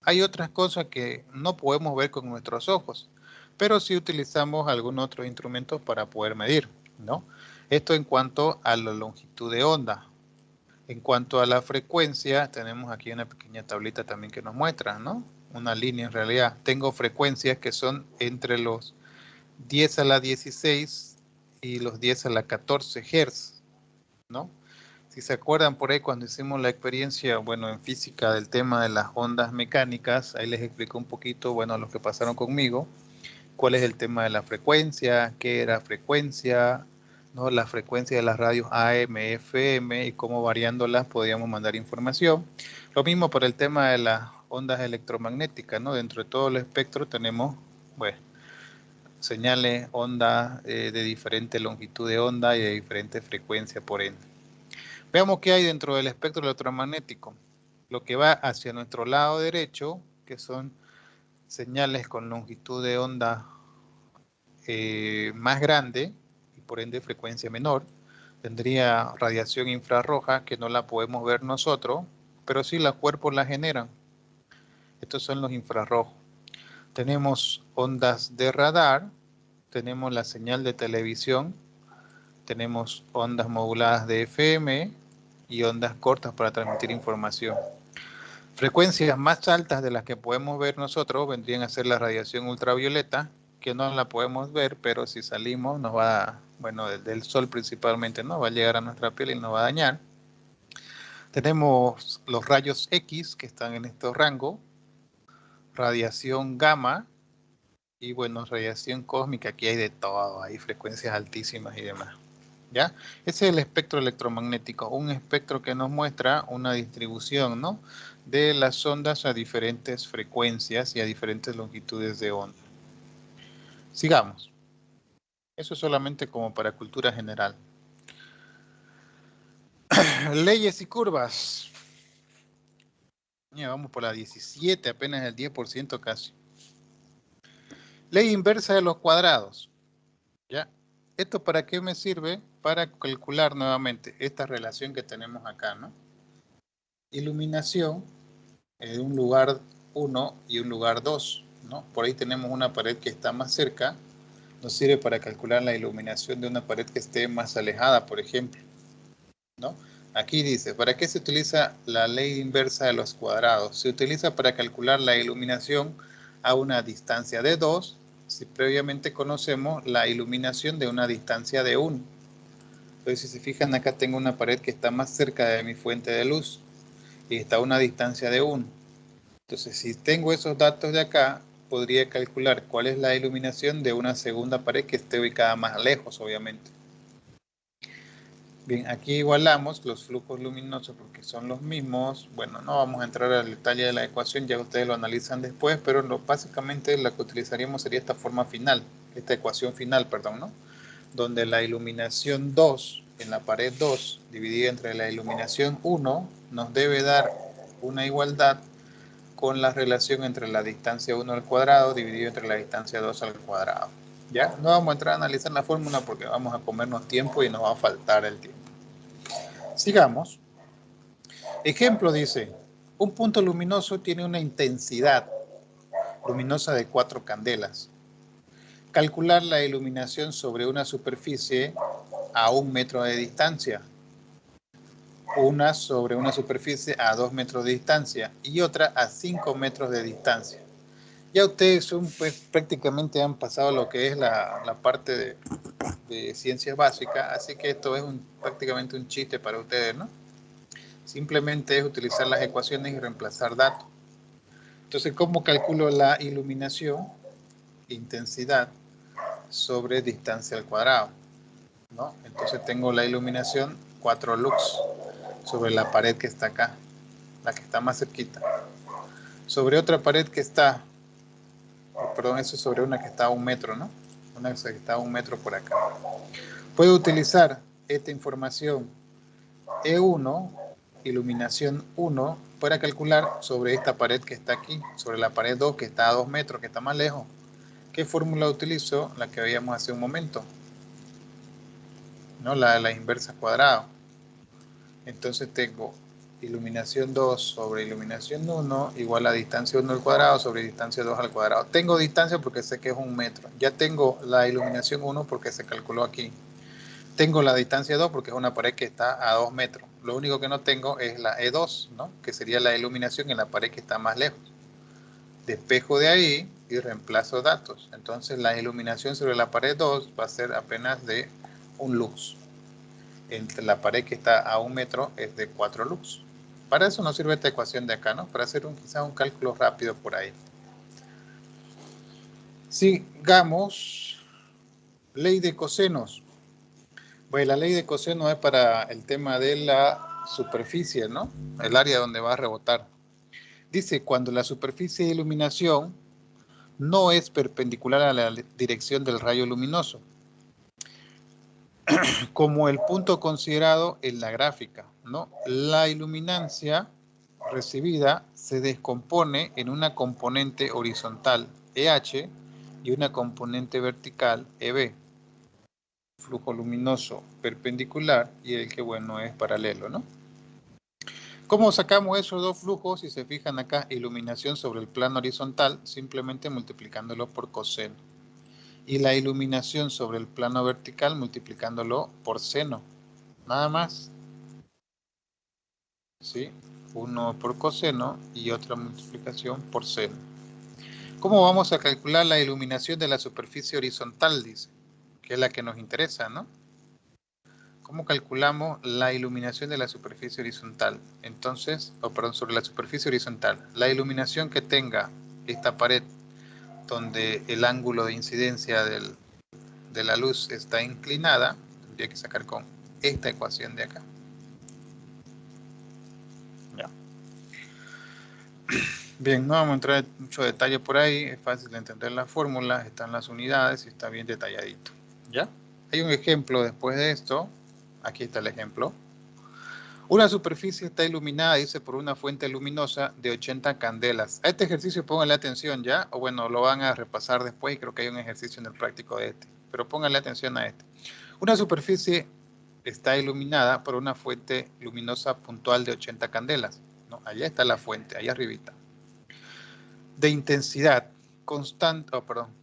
Hay otras cosas que no podemos ver con nuestros ojos, pero sí utilizamos algún otro instrumento para poder medir, ¿no? Esto en cuanto a la longitud de onda. En cuanto a la frecuencia, tenemos aquí una pequeña tablita también que nos muestra, ¿no? Una línea en realidad. Tengo frecuencias que son entre los 10 a la 16 y los 10 a la 14 Hz, ¿no? Si se acuerdan por ahí cuando hicimos la experiencia, bueno, en física del tema de las ondas mecánicas, ahí les explico un poquito, bueno, los que pasaron conmigo, cuál es el tema de la frecuencia, qué era frecuencia, ¿no? La frecuencia de las radios AM, FM y cómo variándolas podíamos mandar información. Lo mismo para el tema de las ondas electromagnéticas, ¿no? Dentro de todo el espectro tenemos, bueno, señales, ondas de diferente longitud de onda y de diferente frecuencia por ende. Veamos qué hay dentro del espectro electromagnético. Lo que va hacia nuestro lado derecho, que son señales con longitud de onda más grande y por ende frecuencia menor. Tendría radiación infrarroja que no la podemos ver nosotros, pero sí los cuerpos la generan. Estos son los infrarrojos. Tenemos ondas de radar, tenemos la señal de televisión, tenemos ondas moduladas de FM y ondas cortas para transmitir información. Frecuencias más altas de las que podemos ver nosotros vendrían a ser la radiación ultravioleta, que no la podemos ver, pero si salimos nos va, bueno, del sol principalmente, ¿no? Va a llegar a nuestra piel y nos va a dañar. Tenemos los rayos X que están en estos rangos, radiación gamma y, bueno, radiación cósmica. Aquí hay de todo, hay frecuencias altísimas y demás. ¿Ya? Ese es el espectro electromagnético, un espectro que nos muestra una distribución, ¿no? de las ondas a diferentes frecuencias y a diferentes longitudes de onda. Sigamos. Eso es solamente como para cultura general. Leyes y curvas. Ya vamos por la 17, apenas el 10% casi. Ley inversa de los cuadrados. ¿Ya? ¿Esto para qué me sirve? Para calcular nuevamente esta relación que tenemos acá, ¿no? Iluminación en un lugar 1 y un lugar 2, ¿no? Por ahí tenemos una pared que está más cerca. Nos sirve para calcular la iluminación de una pared que esté más alejada, por ejemplo, ¿no? Aquí dice, ¿para qué se utiliza la ley inversa de los cuadrados? Se utiliza para calcular la iluminación a una distancia de 2, si previamente conocemos la iluminación de una distancia de 1. Entonces, si se fijan, acá tengo una pared que está más cerca de mi fuente de luz y está a una distancia de 1. Entonces, si tengo esos datos de acá, podría calcular cuál es la iluminación de una segunda pared que esté ubicada más lejos, obviamente. Bien, aquí igualamos los flujos luminosos porque son los mismos. Bueno, no vamos a entrar al detalle de la ecuación, ya ustedes lo analizan después, pero básicamente la que utilizaríamos sería esta forma final, esta ecuación final, perdón, ¿no? Donde la iluminación 2 en la pared 2 dividida entre la iluminación 1 nos debe dar una igualdad con la relación entre la distancia 1 al cuadrado dividido entre la distancia 2 al cuadrado. ¿Ya? No vamos a entrar a analizar la fórmula porque vamos a comernos tiempo y nos va a faltar el tiempo. Sigamos. Ejemplo dice, un punto luminoso tiene una intensidad luminosa de 4 candelas. Calcular la iluminación sobre una superficie a 1 metro de distancia. Una sobre una superficie a 2 metros de distancia y otra a 5 metros de distancia. Ya ustedes pues, prácticamente han pasado lo que es la parte de ciencias básicas, así que esto es prácticamente un chiste para ustedes, ¿no? Simplemente es utilizar las ecuaciones y reemplazar datos. Entonces, ¿cómo calculo la iluminación? Intensidad sobre distancia al cuadrado, ¿no? Entonces tengo la iluminación 4 lux sobre la pared que está acá, la que está más cerquita. Sobre otra pared que está, perdón, eso es sobre una que está a 1 metro, ¿no? Una que está a 1 metro por acá. Puedo utilizar esta información E1, iluminación 1, para calcular sobre esta pared que está aquí, sobre la pared 2 que está a 2 metros, que está más lejos. ¿Qué fórmula utilizo? La que veíamos hace un momento, ¿no? La inversa cuadrado. Entonces tengo iluminación 2 sobre iluminación 1 igual a distancia 1 al cuadrado sobre distancia 2 al cuadrado. Tengo distancia porque sé que es 1 metro. Ya tengo la iluminación 1 porque se calculó aquí. Tengo la distancia 2 porque es una pared que está a 2 metros. Lo único que no tengo es la E2, ¿no? Que sería la iluminación en la pared que está más lejos. Despejo de ahí y reemplazo datos. Entonces la iluminación sobre la pared 2 va a ser apenas de 1 lux. Entre la pared que está a 1 metro es de 4 lux. Para eso nos sirve esta ecuación de acá, ¿no? Para hacer quizás un cálculo rápido por ahí. Sigamos. Ley de cosenos. Bueno, la ley de coseno es para el tema de la superficie, ¿no? El área donde va a rebotar. Dice, cuando la superficie de iluminación no es perpendicular a la dirección del rayo luminoso, como el punto considerado en la gráfica, ¿no? La iluminancia recibida se descompone en una componente horizontal, EH, y una componente vertical, EB. Flujo luminoso perpendicular y el que, bueno, es paralelo, ¿no? ¿Cómo sacamos esos dos flujos? Si se fijan acá, iluminación sobre el plano horizontal, simplemente multiplicándolo por coseno. Y la iluminación sobre el plano vertical, multiplicándolo por seno. Nada más. ¿Sí? Uno por coseno y otra multiplicación por seno. ¿Cómo vamos a calcular la iluminación de la superficie horizontal? Dice, que es la que nos interesa, ¿no? ¿Cómo calculamos la iluminación de la superficie horizontal? Entonces, sobre la superficie horizontal, la iluminación que tenga esta pared donde el ángulo de incidencia de la luz está inclinada, tendría que sacar con esta ecuación de acá. Ya. Bien, no vamos a entrar en mucho detalle por ahí, es fácil de entender las fórmulas, están las unidades y está bien detalladito. ¿Ya? Hay un ejemplo después de esto, aquí está el ejemplo. Una superficie está iluminada, dice, por una fuente luminosa de 80 candelas. A este ejercicio pónganle atención ya, o bueno, lo van a repasar después y creo que hay un ejercicio en el práctico de este, pero pónganle atención a este. Una superficie está iluminada por una fuente luminosa puntual de 80 candelas. ¿No? Allá está la fuente, allá arribita. De intensidad constante,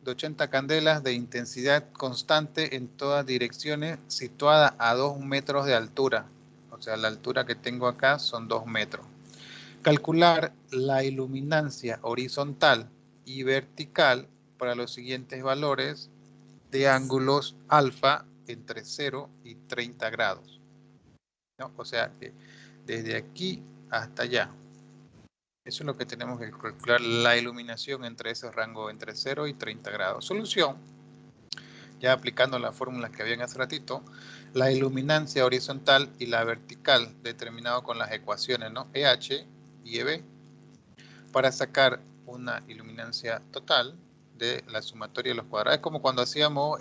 de 80 candelas de intensidad constante en todas direcciones, situada a 2 metros de altura. O sea, la altura que tengo acá son 2 metros. Calcular la iluminancia horizontal y vertical para los siguientes valores de ángulos alfa entre 0 y 30 grados. ¿No? O sea, que desde aquí hasta allá. Eso es lo que tenemos que calcular, la iluminación entre ese rango entre 0 y 30 grados. Solución, ya aplicando las fórmulas que habían hace ratito, la iluminancia horizontal y la vertical, determinado con las ecuaciones, ¿no? EH y EB, para sacar una iluminancia total de la sumatoria de los cuadrados. Es como cuando hacíamos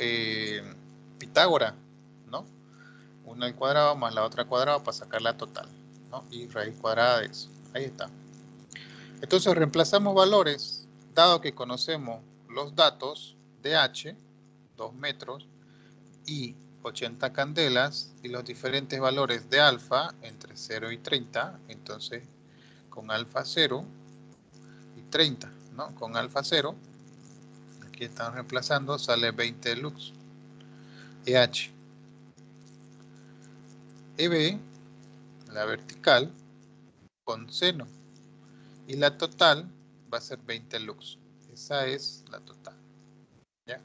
Pitágoras, ¿no? Una al cuadrado más la otra al cuadrado para sacar la total, ¿no? Y raíz cuadrada de eso. Ahí está. Entonces reemplazamos valores, dado que conocemos los datos de H, 2 metros, y 80 candelas, y los diferentes valores de alfa entre 0 y 30, entonces con alfa 0 y 30, ¿no? Con alfa 0, aquí están reemplazando, sale 20 lux. EH. EB, la vertical, con seno. Y la total va a ser 20 lux. Esa es la total. ¿Ya?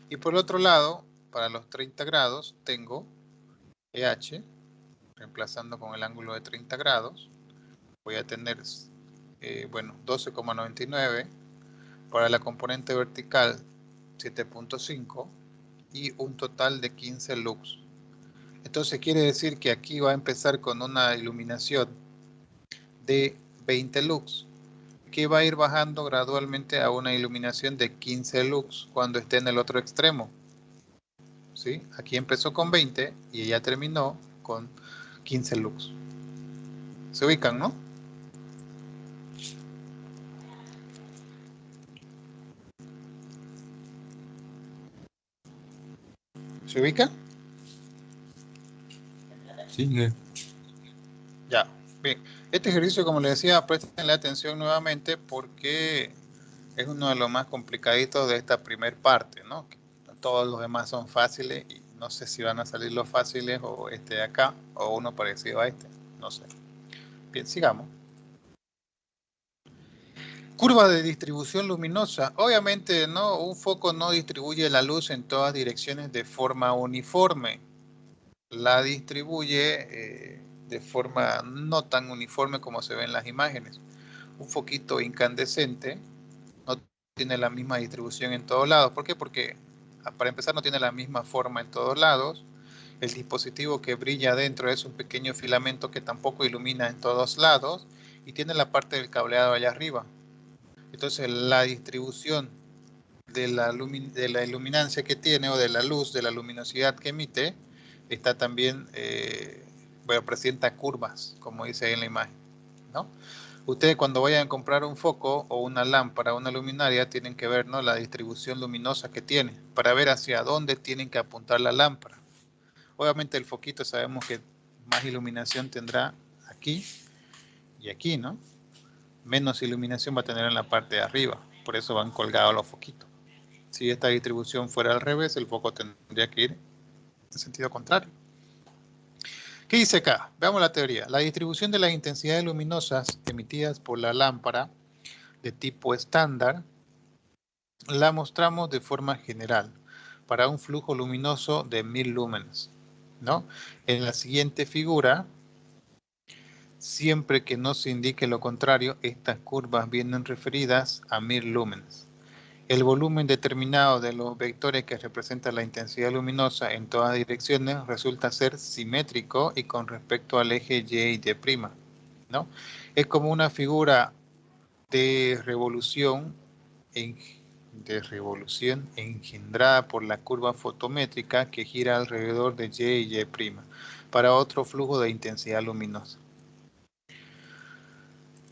Y por el otro lado, para los 30 grados, tengo EH, reemplazando con el ángulo de 30 grados. Voy a tener, 12,99. Para la componente vertical, 7,5. Y un total de 15 lux. Entonces quiere decir que aquí va a empezar con una iluminación de 20 lux, que va a ir bajando gradualmente a una iluminación de 15 lux cuando esté en el otro extremo. ¿Sí? Aquí empezó con 20 y ya terminó con 15 lux. ¿Se ubican, no? ¿Se ubican? Sí. Ya, bien. Este ejercicio, como les decía, prestenle atención nuevamente porque es uno de los más complicaditos de esta primer parte, ¿no? Todos los demás son fáciles y no sé si van a salir los fáciles o este de acá o uno parecido a este, no sé. Bien, sigamos. Curva de distribución luminosa. Obviamente, ¿no? Un foco no distribuye la luz en todas direcciones de forma uniforme. La distribuye de forma no tan uniforme como se ve en las imágenes. Un foquito incandescente no tiene la misma distribución en todos lados. ¿Por qué? Porque para empezar no tiene la misma forma en todos lados. El dispositivo que brilla adentro es un pequeño filamento que tampoco ilumina en todos lados y tiene la parte del cableado allá arriba. Entonces la distribución de la iluminancia que tiene o de la luz, de la luminosidad que emite, está también, presenta curvas, como dice ahí en la imagen, ¿no? Ustedes cuando vayan a comprar un foco o una lámpara, una luminaria, tienen que ver, ¿no?, la distribución luminosa que tiene, para ver hacia dónde tienen que apuntar la lámpara. Obviamente el foquito sabemos que más iluminación tendrá aquí y aquí, ¿no? Menos iluminación va a tener en la parte de arriba, por eso van colgados los foquitos. Si esta distribución fuera al revés, el foco tendría que ir en sentido contrario. ¿Qué dice acá? Veamos la teoría. La distribución de las intensidades luminosas emitidas por la lámpara de tipo estándar la mostramos de forma general para un flujo luminoso de 1000 lúmenes, ¿no? En la siguiente figura, siempre que no se indique lo contrario, estas curvas vienen referidas a 1000 lúmenes. El volumen determinado de los vectores que representan la intensidad luminosa en todas direcciones resulta ser simétrico y con respecto al eje Y y Y', ¿no? Es como una figura de revolución engendrada por la curva fotométrica que gira alrededor de Y y Y' para otro flujo de intensidad luminosa.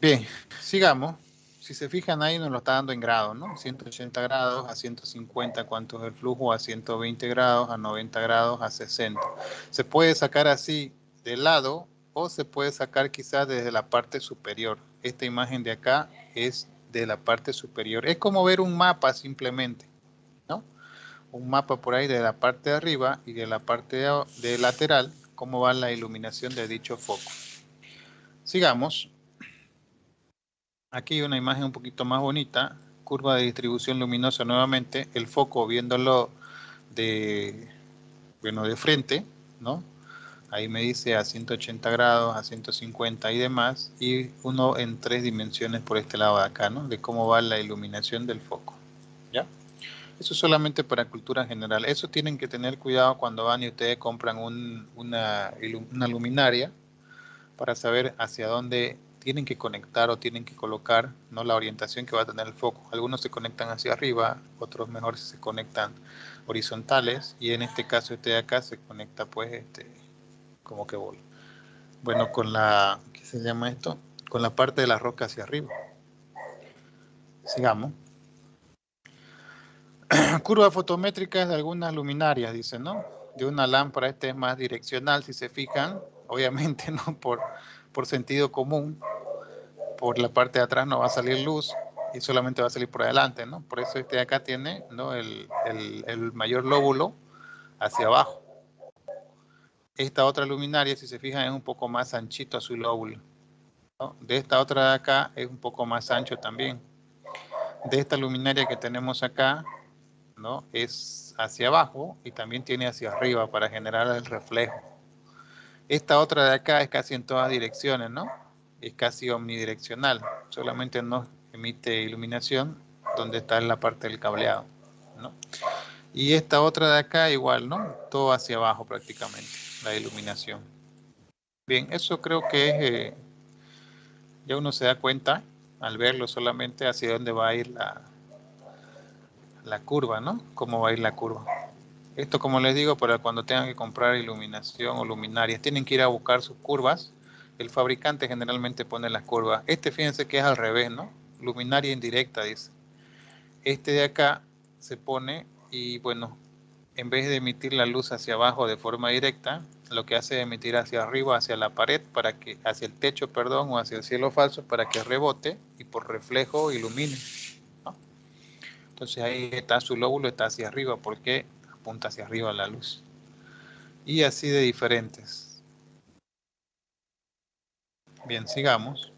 Bien, sigamos. Si se fijan ahí nos lo está dando en grados, ¿no? 180 grados a 150, ¿cuánto es el flujo? A 120 grados, a 90 grados, a 60. Se puede sacar así de lado o se puede sacar quizás desde la parte superior. Esta imagen de acá es de la parte superior. Es como ver un mapa simplemente, ¿no? Un mapa por ahí de la parte de arriba y de la parte de lateral, cómo va la iluminación de dicho foco. Sigamos. Aquí hay una imagen un poquito más bonita, curva de distribución luminosa nuevamente, el foco viéndolo de frente, ¿no? Ahí me dice a 180 grados, a 150 y demás, y uno en 3 dimensiones por este lado de acá, ¿no? De cómo va la iluminación del foco, ¿ya? Eso es solamente para cultura general. Eso tienen que tener cuidado cuando van y ustedes compran una luminaria para saber hacia dónde tienen que conectar o tienen que colocar, ¿no? La orientación que va a tener el foco. Algunos se conectan hacia arriba, otros mejor se conectan horizontales, y en este caso este de acá se conecta pues como que bueno, con la, ¿qué se llama esto? Con la parte de la roca hacia arriba. Sigamos. Curva fotométrica de algunas luminarias, dice, ¿no? De una lámpara, este es más direccional, si se fijan, obviamente, ¿no? Por sentido común, por la parte de atrás no va a salir luz y solamente va a salir por adelante, ¿no? Por eso este de acá tiene, ¿no? el mayor lóbulo hacia abajo. Esta otra luminaria, si se fijan, es un poco más anchito a su lóbulo, ¿no? De esta otra de acá es un poco más ancho también. De esta luminaria que tenemos acá, ¿no? Es hacia abajo y también tiene hacia arriba para generar el reflejo. Esta otra de acá es casi en todas direcciones, ¿no? Es casi omnidireccional, solamente no emite iluminación donde está en la parte del cableado, ¿no? Y esta otra de acá igual, ¿no? Todo hacia abajo prácticamente, la iluminación. Bien, eso creo que es, ya uno se da cuenta al verlo solamente hacia dónde va a ir la curva, ¿no? Cómo va a ir la curva. Esto, como les digo, para cuando tengan que comprar iluminación o luminarias, tienen que ir a buscar sus curvas. El fabricante generalmente pone las curvas. Fíjense que es al revés, ¿no? Luminaria indirecta, dice. Este de acá se pone y, bueno, en vez de emitir la luz hacia abajo de forma directa, lo que hace es emitir hacia arriba, hacia la pared, hacia el techo, perdón, o hacia el cielo falso, para que rebote y por reflejo ilumine, ¿no? Entonces ahí está su lóbulo, está hacia arriba, porque apunta hacia arriba la luz. Y así de diferentes. Bien, sigamos.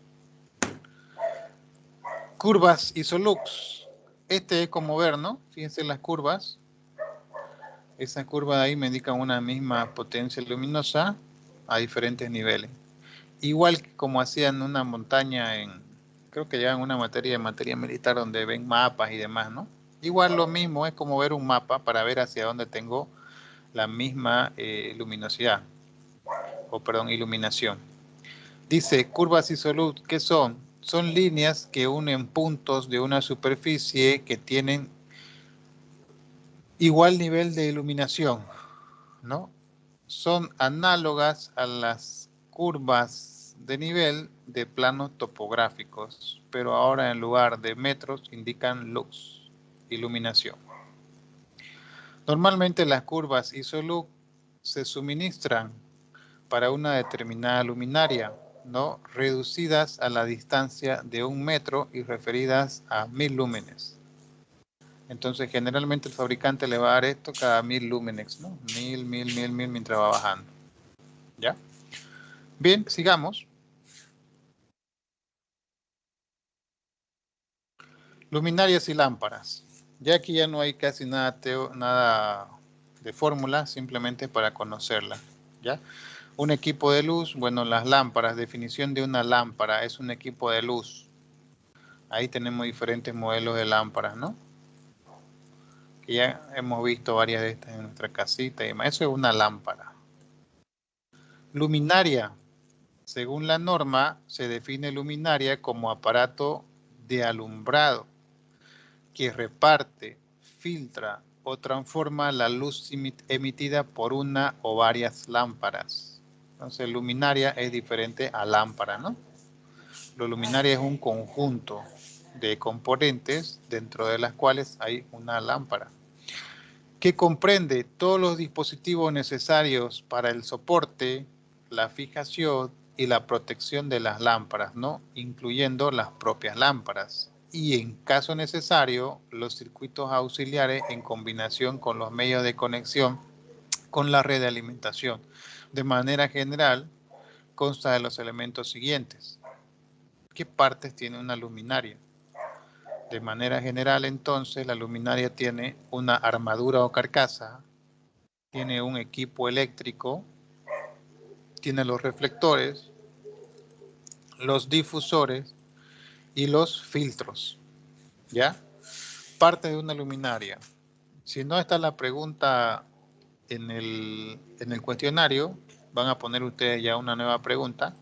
Curvas isolux. Es como ver, ¿no? Fíjense las curvas. Esa curva de ahí me indica una misma potencia luminosa a diferentes niveles. Igual que como hacían una montaña creo que ya en una materia militar donde ven mapas y demás, ¿no? Igual lo mismo, es como ver un mapa para ver hacia dónde tengo la misma luminosidad, iluminación. Dice, curvas isolux, ¿qué son? Son líneas que unen puntos de una superficie que tienen igual nivel de iluminación, ¿no? Son análogas a las curvas de nivel de planos topográficos, pero ahora en lugar de metros indican lux, iluminación. Normalmente las curvas isolux se suministran para una determinada luminaria, ¿no? Reducidas a la distancia de 1 metro y referidas a 1000 lúmenes. Entonces, generalmente el fabricante le va a dar esto cada 1000 lúmenes, ¿no? 1000 mientras va bajando. ¿Ya? Bien, sigamos. Luminarias y lámparas. Ya aquí ya no hay casi nada de fórmula, simplemente para conocerla. ¿Ya? Un equipo de luz, bueno, las lámparas, definición de una lámpara, es un equipo de luz. Ahí tenemos diferentes modelos de lámparas, ¿no? Que ya hemos visto varias de estas en nuestra casita y demás. Eso es una lámpara. Luminaria. Según la norma, se define luminaria como aparato de alumbrado que reparte, filtra o transforma la luz emitida por una o varias lámparas. Entonces, luminaria es diferente a lámpara, ¿no? La luminaria es un conjunto de componentes dentro de las cuales hay una lámpara, que comprende todos los dispositivos necesarios para el soporte, la fijación y la protección de las lámparas, ¿no? Incluyendo las propias lámparas. Y en caso necesario, los circuitos auxiliares en combinación con los medios de conexión con la red de alimentación. De manera general, consta de los elementos siguientes. ¿Qué partes tiene una luminaria? De manera general, entonces, la luminaria tiene una armadura o carcasa, tiene un equipo eléctrico, tiene los reflectores, los difusores y los filtros. ¿Ya? Parte de una luminaria. Si no está la pregunta en el cuestionario, van a poner ustedes ya una nueva pregunta.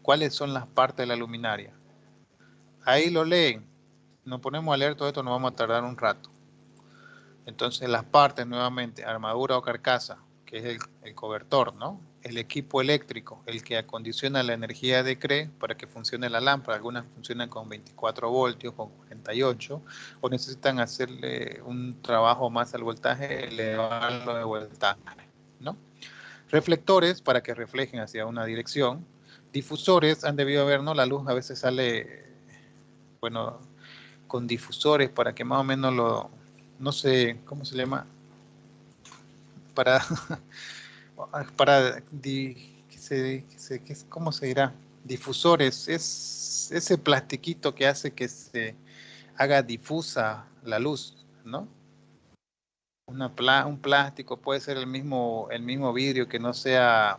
¿Cuáles son las partes de la luminaria? Ahí lo leen. Nos ponemos a leer todo esto, nos vamos a tardar un rato. Entonces las partes nuevamente, armadura o carcasa, que es el cobertor, ¿no? El equipo eléctrico, el que acondiciona la energía de CRE para que funcione la lámpara. Algunas funcionan con 24 voltios, con 48, o necesitan hacerle un trabajo más al voltaje, elevarlo de voltaje, ¿no? Reflectores para que reflejen hacia una dirección. Difusores, han debido ver, ¿no? La luz a veces sale, bueno, con difusores para que más o menos lo, no sé, ¿cómo se llama? ¿Cómo se dirá? Difusores, es ese plastiquito que hace que se haga difusa la luz, ¿no? Un plástico, puede ser el mismo vidrio que no sea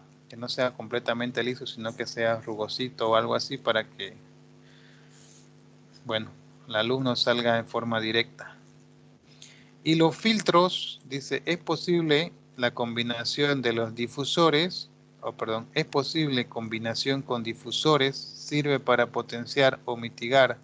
completamente liso, sino que sea rugosito o algo así para que, bueno, la luz no salga en forma directa. Y los filtros, dice, es posible la combinación de los difusores, es posible combinación con difusores, sirve para potenciar o mitigar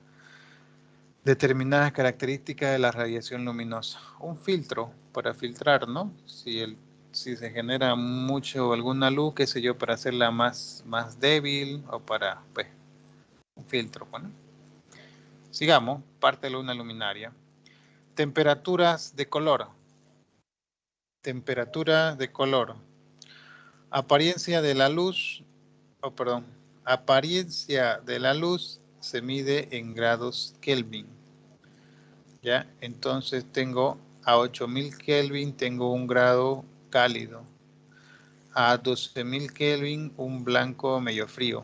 determinadas características de la radiación luminosa. Un filtro para filtrar, ¿no? Si se genera mucho alguna luz, qué sé yo, para hacerla más débil o para, pues, un filtro, bueno. Sigamos, parte de una luminaria. Temperaturas de color. Temperatura de color. Apariencia de la luz, apariencia de la luz se mide en grados Kelvin. ¿Ya? Entonces tengo a 8000 Kelvin, tengo un grado cálido. A 12000 Kelvin, un blanco medio frío.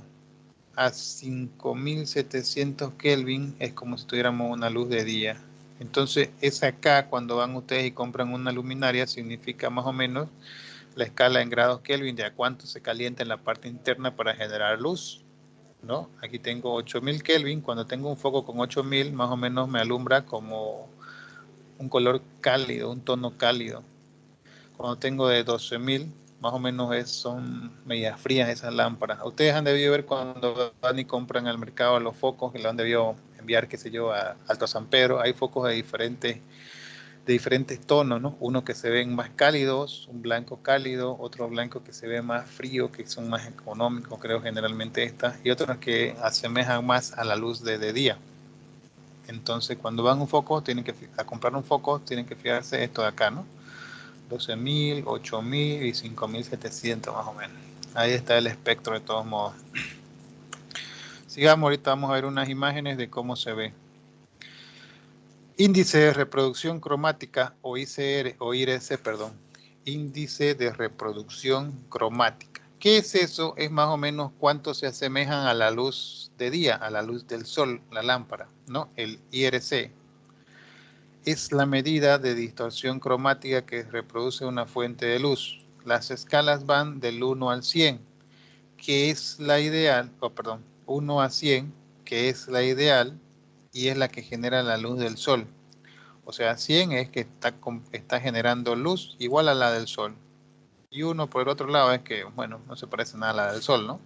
A 5700 Kelvin es como si tuviéramos una luz de día. Entonces, es acá cuando van ustedes y compran una luminaria, significa más o menos la escala en grados Kelvin de a cuánto se calienta en la parte interna para generar luz, ¿no? Aquí tengo 8000 Kelvin, cuando tengo un foco con 8000, más o menos me alumbra como un color cálido, un tono cálido. Cuando tengo de 12000, más o menos son medias frías esas lámparas. Ustedes han debido ver cuando van y compran al mercado los focos, que lo han debido enviar, qué sé yo, a Alto San Pedro. Hay focos de diferentes tonos, ¿no? Uno que se ven más cálidos, un blanco cálido, otro blanco que se ve más frío, que son más económicos, creo generalmente estas, y otros que asemejan más a la luz de día. Entonces, cuando van a comprar un foco, tienen que fijarse esto de acá, ¿no? 12000, 8000 y 5700 más o menos. Ahí está el espectro de todos modos. Sigamos, ahorita vamos a ver unas imágenes de cómo se ve. Índice de reproducción cromática o IRC, perdón. Índice de reproducción cromática. ¿Qué es eso? Es más o menos cuánto se asemejan a la luz de día, a la luz del sol, la lámpara, ¿no? El IRC es la medida de distorsión cromática que reproduce una fuente de luz. Las escalas van del 1 al 100, que es la ideal, 1 a 100, que es la ideal y es la que genera la luz del sol. O sea, 100 es que está generando luz igual a la del sol. Y 1 por el otro lado es que, bueno, no se parece nada a la del sol, ¿no?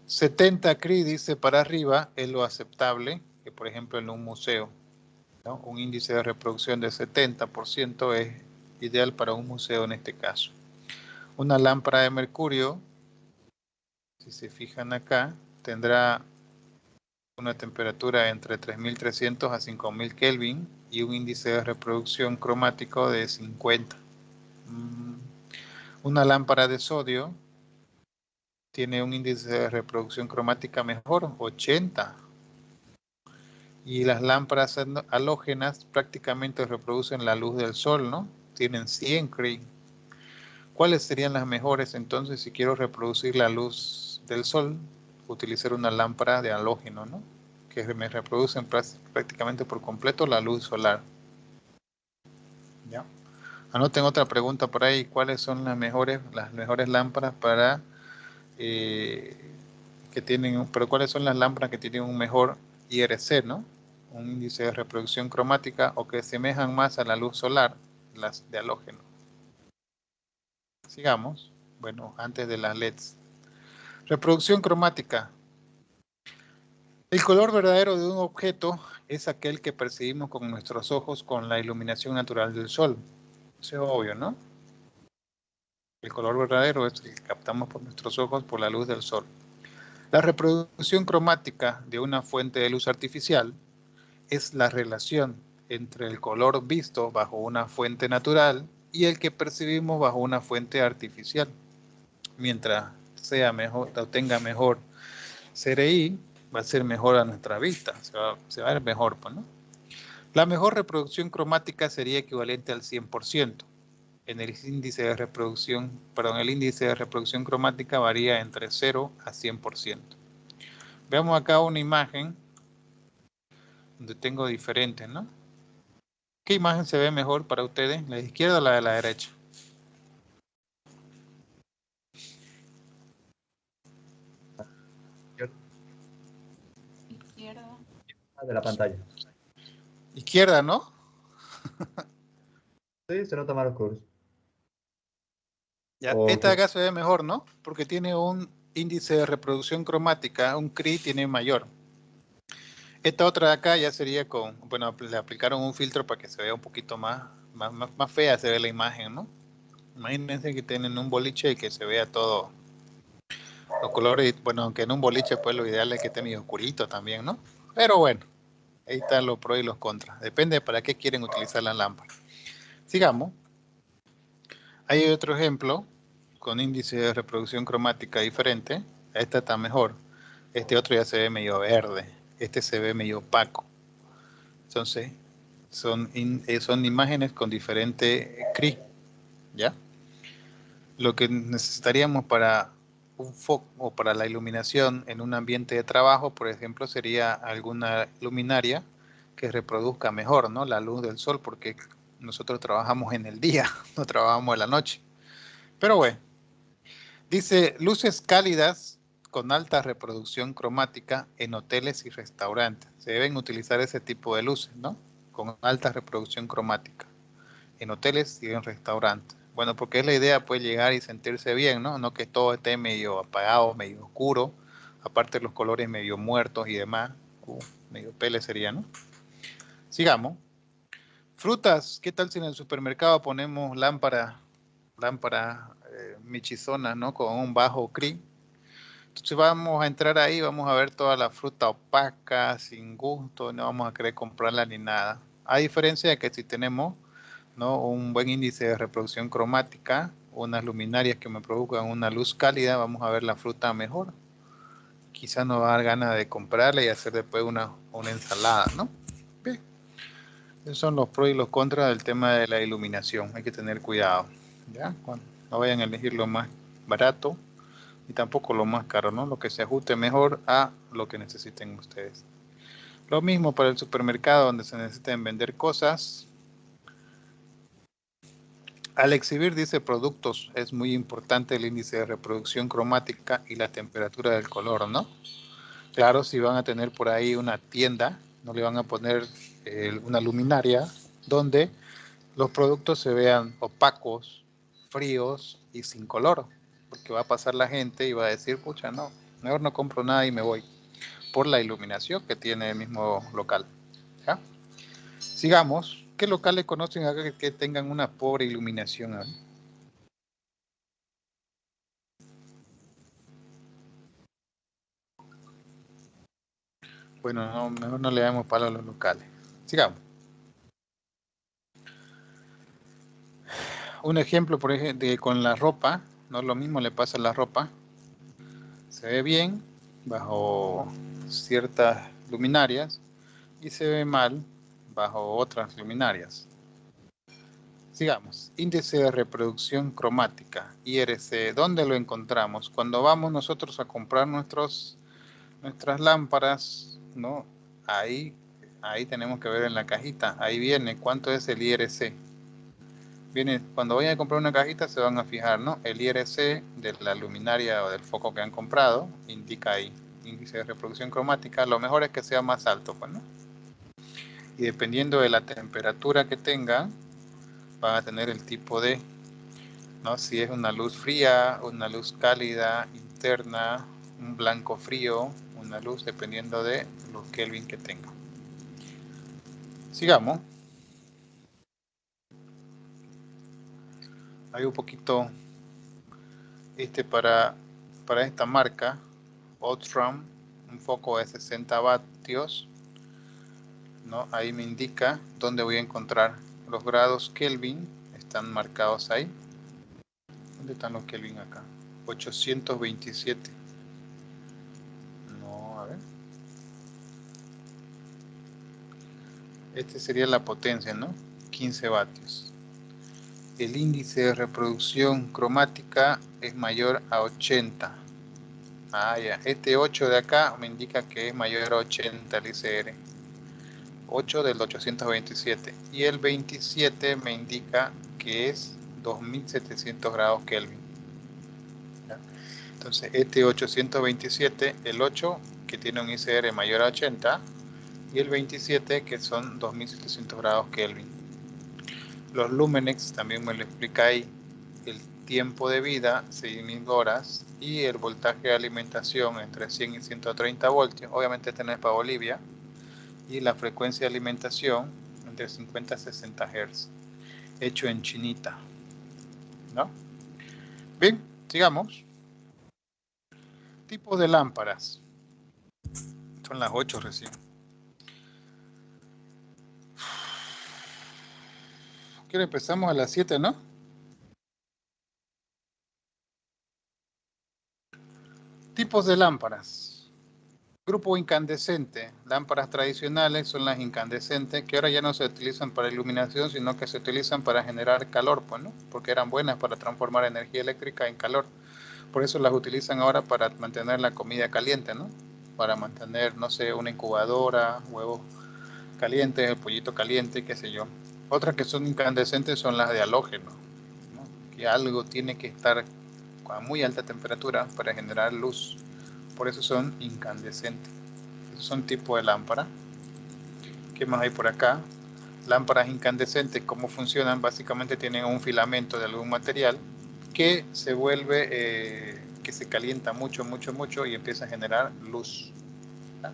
70 CRI dice para arriba es lo aceptable. por ejemplo, en un museo, ¿no? Un índice de reproducción de 70% es ideal para un museo en este caso. Una lámpara de mercurio, si se fijan acá, tendrá una temperatura entre 3300 a 5000 Kelvin y un índice de reproducción cromático de 50. Una lámpara de sodio tiene un índice de reproducción cromática mejor, 80. Y las lámparas halógenas prácticamente reproducen la luz del sol, ¿no? Tienen 100 Cri. ¿Cuáles serían las mejores entonces si quiero reproducir la luz del sol? Utilizar una lámpara de halógeno, ¿no? Que me reproducen prácticamente por completo la luz solar. ¿Ya? Anoten otra pregunta por ahí. ¿Cuáles son las mejores lámparas para pero cuáles son las lámparas que tienen un mejor IRC, ¿no? Un índice de reproducción cromática o que semejan más a la luz solar, las de halógeno? Sigamos. Bueno, antes de las LEDs. Reproducción cromática. El color verdadero de un objeto es aquel que percibimos con nuestros ojos con la iluminación natural del sol. Eso es obvio, ¿no? El color verdadero es el que captamos por nuestros ojos por la luz del sol. La reproducción cromática de una fuente de luz artificial es la relación entre el color visto bajo una fuente natural y el que percibimos bajo una fuente artificial. Mientras sea mejor o tenga mejor CRI, va a ser mejor a nuestra vista, se va a ver mejor, pues, ¿no? La mejor reproducción cromática sería equivalente al 100%. En el índice de reproducción, el índice de reproducción cromática varía entre 0 a 100%. Veamos acá una imagen donde tengo diferentes, ¿no? ¿Qué imagen se ve mejor para ustedes? ¿La de izquierda o la de la derecha? Izquierda. De la pantalla. Izquierda, ¿no? Sí, se nota más oscuro. Ya, Okay. esta de acá se ve mejor, ¿no? Porque tiene un índice de reproducción cromática, un CRI tiene mayor. Esta otra de acá ya sería bueno, le aplicaron un filtro para que se vea un poquito más fea, se ve la imagen, ¿no? Imagínense que tienen un boliche y que se vea todo los colores, bueno, aunque en un boliche pues lo ideal es que esté medio oscurito también, ¿no? Pero bueno, ahí están los pros y los contras. Depende de para qué quieren utilizar la lámpara. Sigamos. Hay otro ejemplo con índice de reproducción cromática diferente. Esta está mejor. Este otro ya se ve medio verde. Este se ve medio opaco. Entonces, son imágenes con diferente CRI. ¿Ya? Lo que necesitaríamos para un foco o para la iluminación en un ambiente de trabajo, por ejemplo, sería alguna luminaria que reproduzca mejor, ¿no? La luz del sol, porque nosotros trabajamos en el día, no trabajamos en la noche. Pero bueno, dice luces cálidas con alta reproducción cromática en hoteles y restaurantes. Se deben utilizar ese tipo de luces, ¿no? Con alta reproducción cromática en hoteles y en restaurantes. Bueno, porque es la idea, pues, llegar y sentirse bien, ¿no? No que todo esté medio apagado, medio oscuro, aparte los colores medio muertos y demás, medio pele sería, ¿no? Sigamos. Frutas, ¿qué tal si en el supermercado ponemos lámpara michizona, ¿no? Con un bajo CRI. Entonces vamos a entrar ahí, vamos a ver toda la fruta opaca, sin gusto, no vamos a querer comprarla ni nada. A diferencia de que si tenemos, ¿no?, un buen índice de reproducción cromática, unas luminarias que me produzcan una luz cálida, vamos a ver la fruta mejor. Quizás nos va a dar ganas de comprarla y hacer después una ensalada, ¿no? Bien. Esos son los pros y los contras del tema de la iluminación. Hay que tener cuidado, ¿ya? No vayan a elegir lo más barato y tampoco lo más caro, ¿no? Lo que se ajuste mejor a lo que necesiten ustedes. Lo mismo para el supermercado donde se necesiten vender cosas. Al exhibir, dice, productos, es muy importante el índice de reproducción cromática y la temperatura del color, ¿no? Claro, si van a tener por ahí una tienda, no le van a poner una luminaria donde los productos se vean opacos, fríos y sin color, porque va a pasar la gente y va a decir, pucha, no, mejor no compro nada y me voy. por la iluminación que tiene el mismo local. ¿Ya? Sigamos. ¿Qué locales conocen acá que tengan una pobre iluminación? Bueno, no, mejor no le damos palo a los locales. Sigamos. Un ejemplo, por ejemplo, con la ropa, no lo mismo le pasa a la ropa. Se ve bien bajo ciertas luminarias y se ve mal bajo otras luminarias. Sigamos. Índice de reproducción cromática, IRC. ¿Dónde lo encontramos? Cuando vamos nosotros a comprar nuestras lámparas, ¿no? Ahí tenemos que ver en la cajita. Ahí viene cuánto es el IRC. Viene, cuando vayan a comprar una cajita se van a fijar, ¿no? El IRC de la luminaria o del foco que han comprado indica ahí. Índice de reproducción cromática. Lo mejor es que sea más alto, pues, ¿no? Y dependiendo de la temperatura que tenga, van a tener el tipo de, ¿no? Si es una luz fría, una luz cálida, interna, un blanco frío, una luz dependiendo de los Kelvin que tenga. Sigamos. Hay un poquito para esta marca, Outram, un foco de 60 vatios, ¿no? Ahí me indica dónde voy a encontrar los grados Kelvin, están marcados ahí. ¿Dónde están los Kelvin acá? 827. No, a ver. Este sería la potencia, ¿no? 15 vatios. El índice de reproducción cromática es mayor a 80. Ah, ya. Este 8 de acá me indica que es mayor a 80 el ICR. 8 del 827. Y el 27 me indica que es 2700 grados Kelvin. ¿Ya? Entonces, este 827, el 8 que tiene un ICR mayor a 80 y el 27 que son 2700 grados Kelvin. Los lúmenes también me lo explica ahí. El tiempo de vida, 6000 horas, y el voltaje de alimentación entre 100 y 130 voltios. Obviamente este no es para Bolivia. Y la frecuencia de alimentación entre 50 y 60 Hz. Hecho en chinita. ¿No? Bien, sigamos. Tipos de lámparas. Son las 8 recién. ¿Quiero empezamos a las 7, no? Tipos de lámparas. Grupo incandescente. Lámparas tradicionales son las incandescentes que ahora ya no se utilizan para iluminación, sino que se utilizan para generar calor, pues, ¿no? Porque eran buenas para transformar energía eléctrica en calor. Por eso las utilizan ahora para mantener la comida caliente, ¿no? Para mantener, no sé, una incubadora, huevos calientes, el pollito caliente, qué sé yo. Otras que son incandescentes son las de halógeno, ¿no? Que algo tiene que estar a muy alta temperatura para generar luz. Por eso son incandescentes. Esos son tipos de lámpara. ¿Qué más hay por acá? Lámparas incandescentes, ¿cómo funcionan? Básicamente tienen un filamento de algún material que se vuelve, que se calienta mucho y empieza a generar luz. ¿Ya?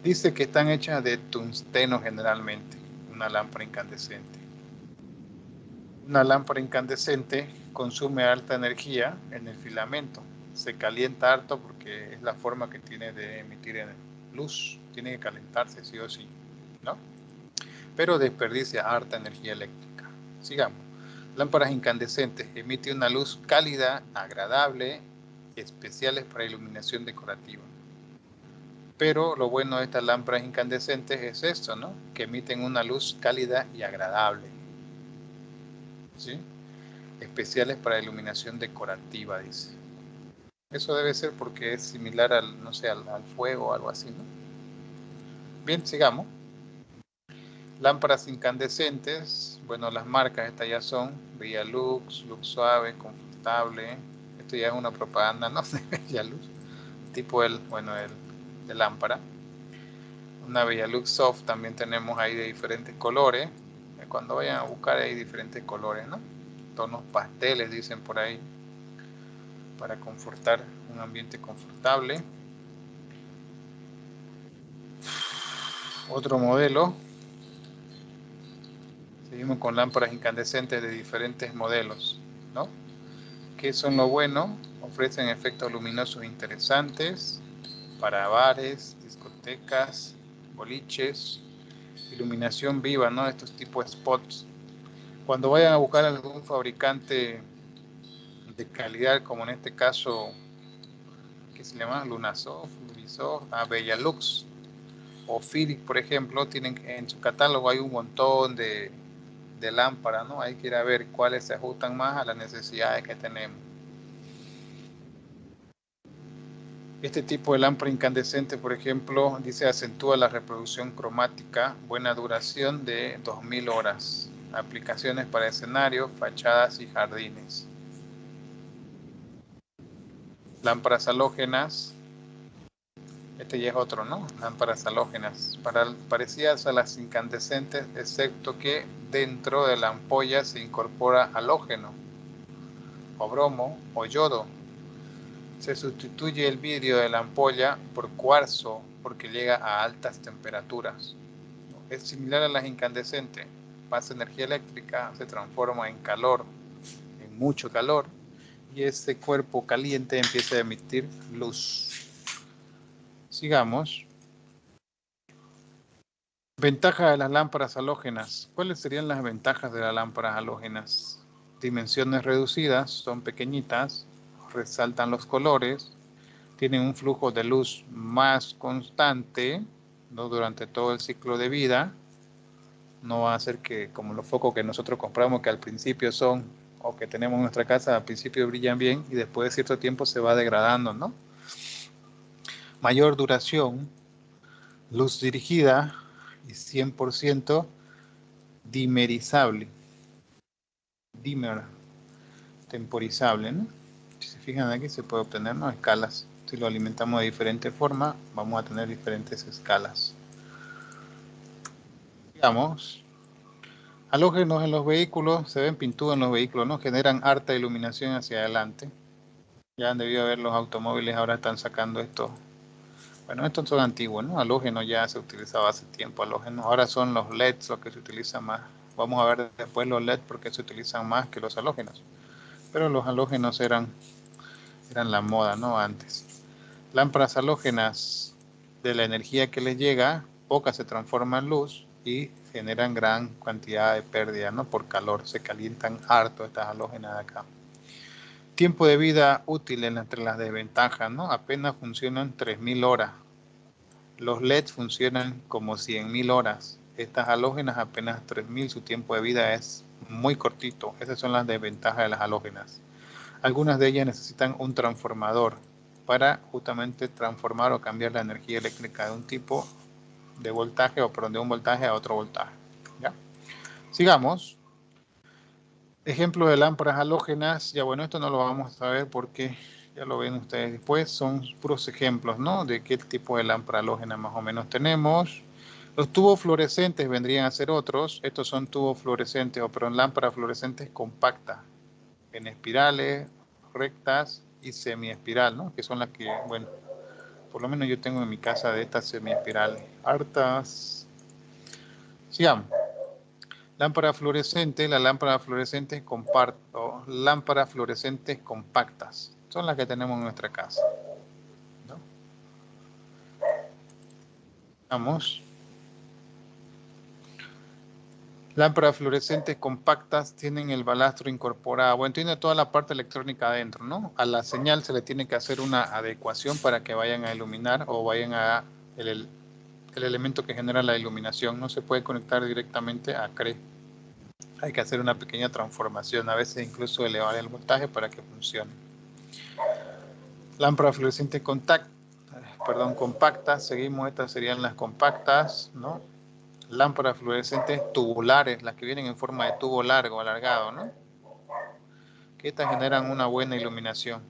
Dice que están hechas de tungsteno generalmente, una lámpara incandescente. Una lámpara incandescente consume alta energía en el filamento. Se calienta harto porque es la forma que tiene de emitir luz. Tiene que calentarse sí o sí, ¿no? Pero desperdicia harta energía eléctrica. Sigamos. Lámparas incandescentes emite una luz cálida, agradable, especiales para iluminación decorativa. Pero lo bueno de estas lámparas incandescentes es esto, ¿no? Que emiten una luz cálida y agradable. ¿Sí? Especiales para iluminación decorativa, dice. Eso debe ser porque es similar al, no sé, al fuego o algo así, ¿no? Bien, sigamos. Lámparas incandescentes, bueno, las marcas estas ya son Villalux, Lux Suave, Confortable. Esto ya es una propaganda, no sé, Villalux. Tipo de lámpara. Una Villalux Soft también tenemos ahí de diferentes colores. Cuando vayan a buscar hay diferentes colores, ¿no? Tonos pasteles dicen por ahí. Para confortar un ambiente confortable. Otro modelo. Seguimos con lámparas incandescentes de diferentes modelos, ¿no? ¿Qué son lo bueno? Ofrecen efectos luminosos interesantes para bares, discotecas, boliches, iluminación viva, ¿no? Estos tipos de spots. Cuando vayan a buscar algún fabricante de calidad, como en este caso, ¿qué se llama? Lunasoft, Lumisoft, Bellalux o Philips, por ejemplo, tienen en su catálogo hay un montón de lámparas, ¿no? Hay que ir a ver cuáles se ajustan más a las necesidades que tenemos. Este tipo de lámpara incandescente, por ejemplo, dice acentúa la reproducción cromática, buena duración de 2000 horas. Aplicaciones para escenarios, fachadas y jardines. Lámparas halógenas. Este ya es otro, ¿no? Lámparas halógenas, parecidas a las incandescentes, excepto que dentro de la ampolla se incorpora halógeno, o bromo, o yodo. Se sustituye el vidrio de la ampolla por cuarzo porque llega a altas temperaturas. Es similar a las incandescentes. Pasa energía eléctrica, se transforma en calor, en mucho calor, y ese cuerpo caliente empieza a emitir luz. Sigamos. Ventaja de las lámparas halógenas. ¿Cuáles serían las ventajas de las lámparas halógenas? Dimensiones reducidas, son pequeñitas, resaltan los colores, tienen un flujo de luz más constante, ¿no? Durante todo el ciclo de vida. No va a ser que como los focos que nosotros compramos, que al principio son, o que tenemos en nuestra casa, al principio brillan bien y después de cierto tiempo se va degradando, ¿no? Mayor duración, luz dirigida y 100% dimerizable. Dimer, temporizable, ¿no? Si se fijan aquí se puede obtener, ¿no? Escalas. Si lo alimentamos de diferente forma, vamos a tener diferentes escalas. Digamos, halógenos en los vehículos, se ven pintudos en los vehículos, ¿no? Generan harta iluminación hacia adelante. Ya han debido ver los automóviles, ahora están sacando esto. Bueno, estos son antiguos, ¿no? Halógenos ya se utilizaba hace tiempo, halógenos. Ahora son los LEDs los que se utilizan más. Vamos a ver después los LED porque se utilizan más que los halógenos. Pero los halógenos eran la moda, ¿no? Antes. Lámparas halógenas, de la energía que les llega, poca se transforma en luz y generan gran cantidad de pérdida, ¿no? Por calor, se calientan harto estas halógenas de acá. Tiempo de vida útil entre las desventajas, ¿no? Apenas funcionan 3000 horas. Los LEDs funcionan como 100.000 horas. Estas halógenas apenas 3000, su tiempo de vida es muy cortito. Esas son las desventajas de las halógenas. Algunas de ellas necesitan un transformador para justamente transformar o cambiar la energía eléctrica de un tipo de voltaje, o perdón, de un voltaje a otro voltaje. ¿Ya? Sigamos. Ejemplo de lámparas halógenas. Ya bueno, esto no lo vamos a ver porque ya lo ven ustedes después. Son puros ejemplos, ¿no? De qué tipo de lámpara halógena más o menos tenemos. Los tubos fluorescentes vendrían a ser otros. Estos son tubos fluorescentes, o perdón, lámparas fluorescentes compactas, en espirales, rectas y semiespiral, ¿no? Que son las que, bueno, por lo menos yo tengo en mi casa de estas semiespirales. Hartas. Sigamos. Lámpara fluorescente, las lámparas fluorescentes lámparas fluorescentes compactas. Son las que tenemos en nuestra casa, ¿no? Vamos. Lámparas fluorescentes compactas tienen el balastro incorporado. Bueno, tiene toda la parte electrónica adentro, ¿no? A la señal se le tiene que hacer una adecuación para que vayan a iluminar o vayan a el elemento que genera la iluminación. No se puede conectar directamente a CRE. Hay que hacer una pequeña transformación, a veces incluso elevar el voltaje para que funcione. Lámpara fluorescente compactas, seguimos, estas serían las compactas, ¿no? Lámparas fluorescentes tubulares, las que vienen en forma de tubo largo, alargado, ¿no? Que estas generan una buena iluminación.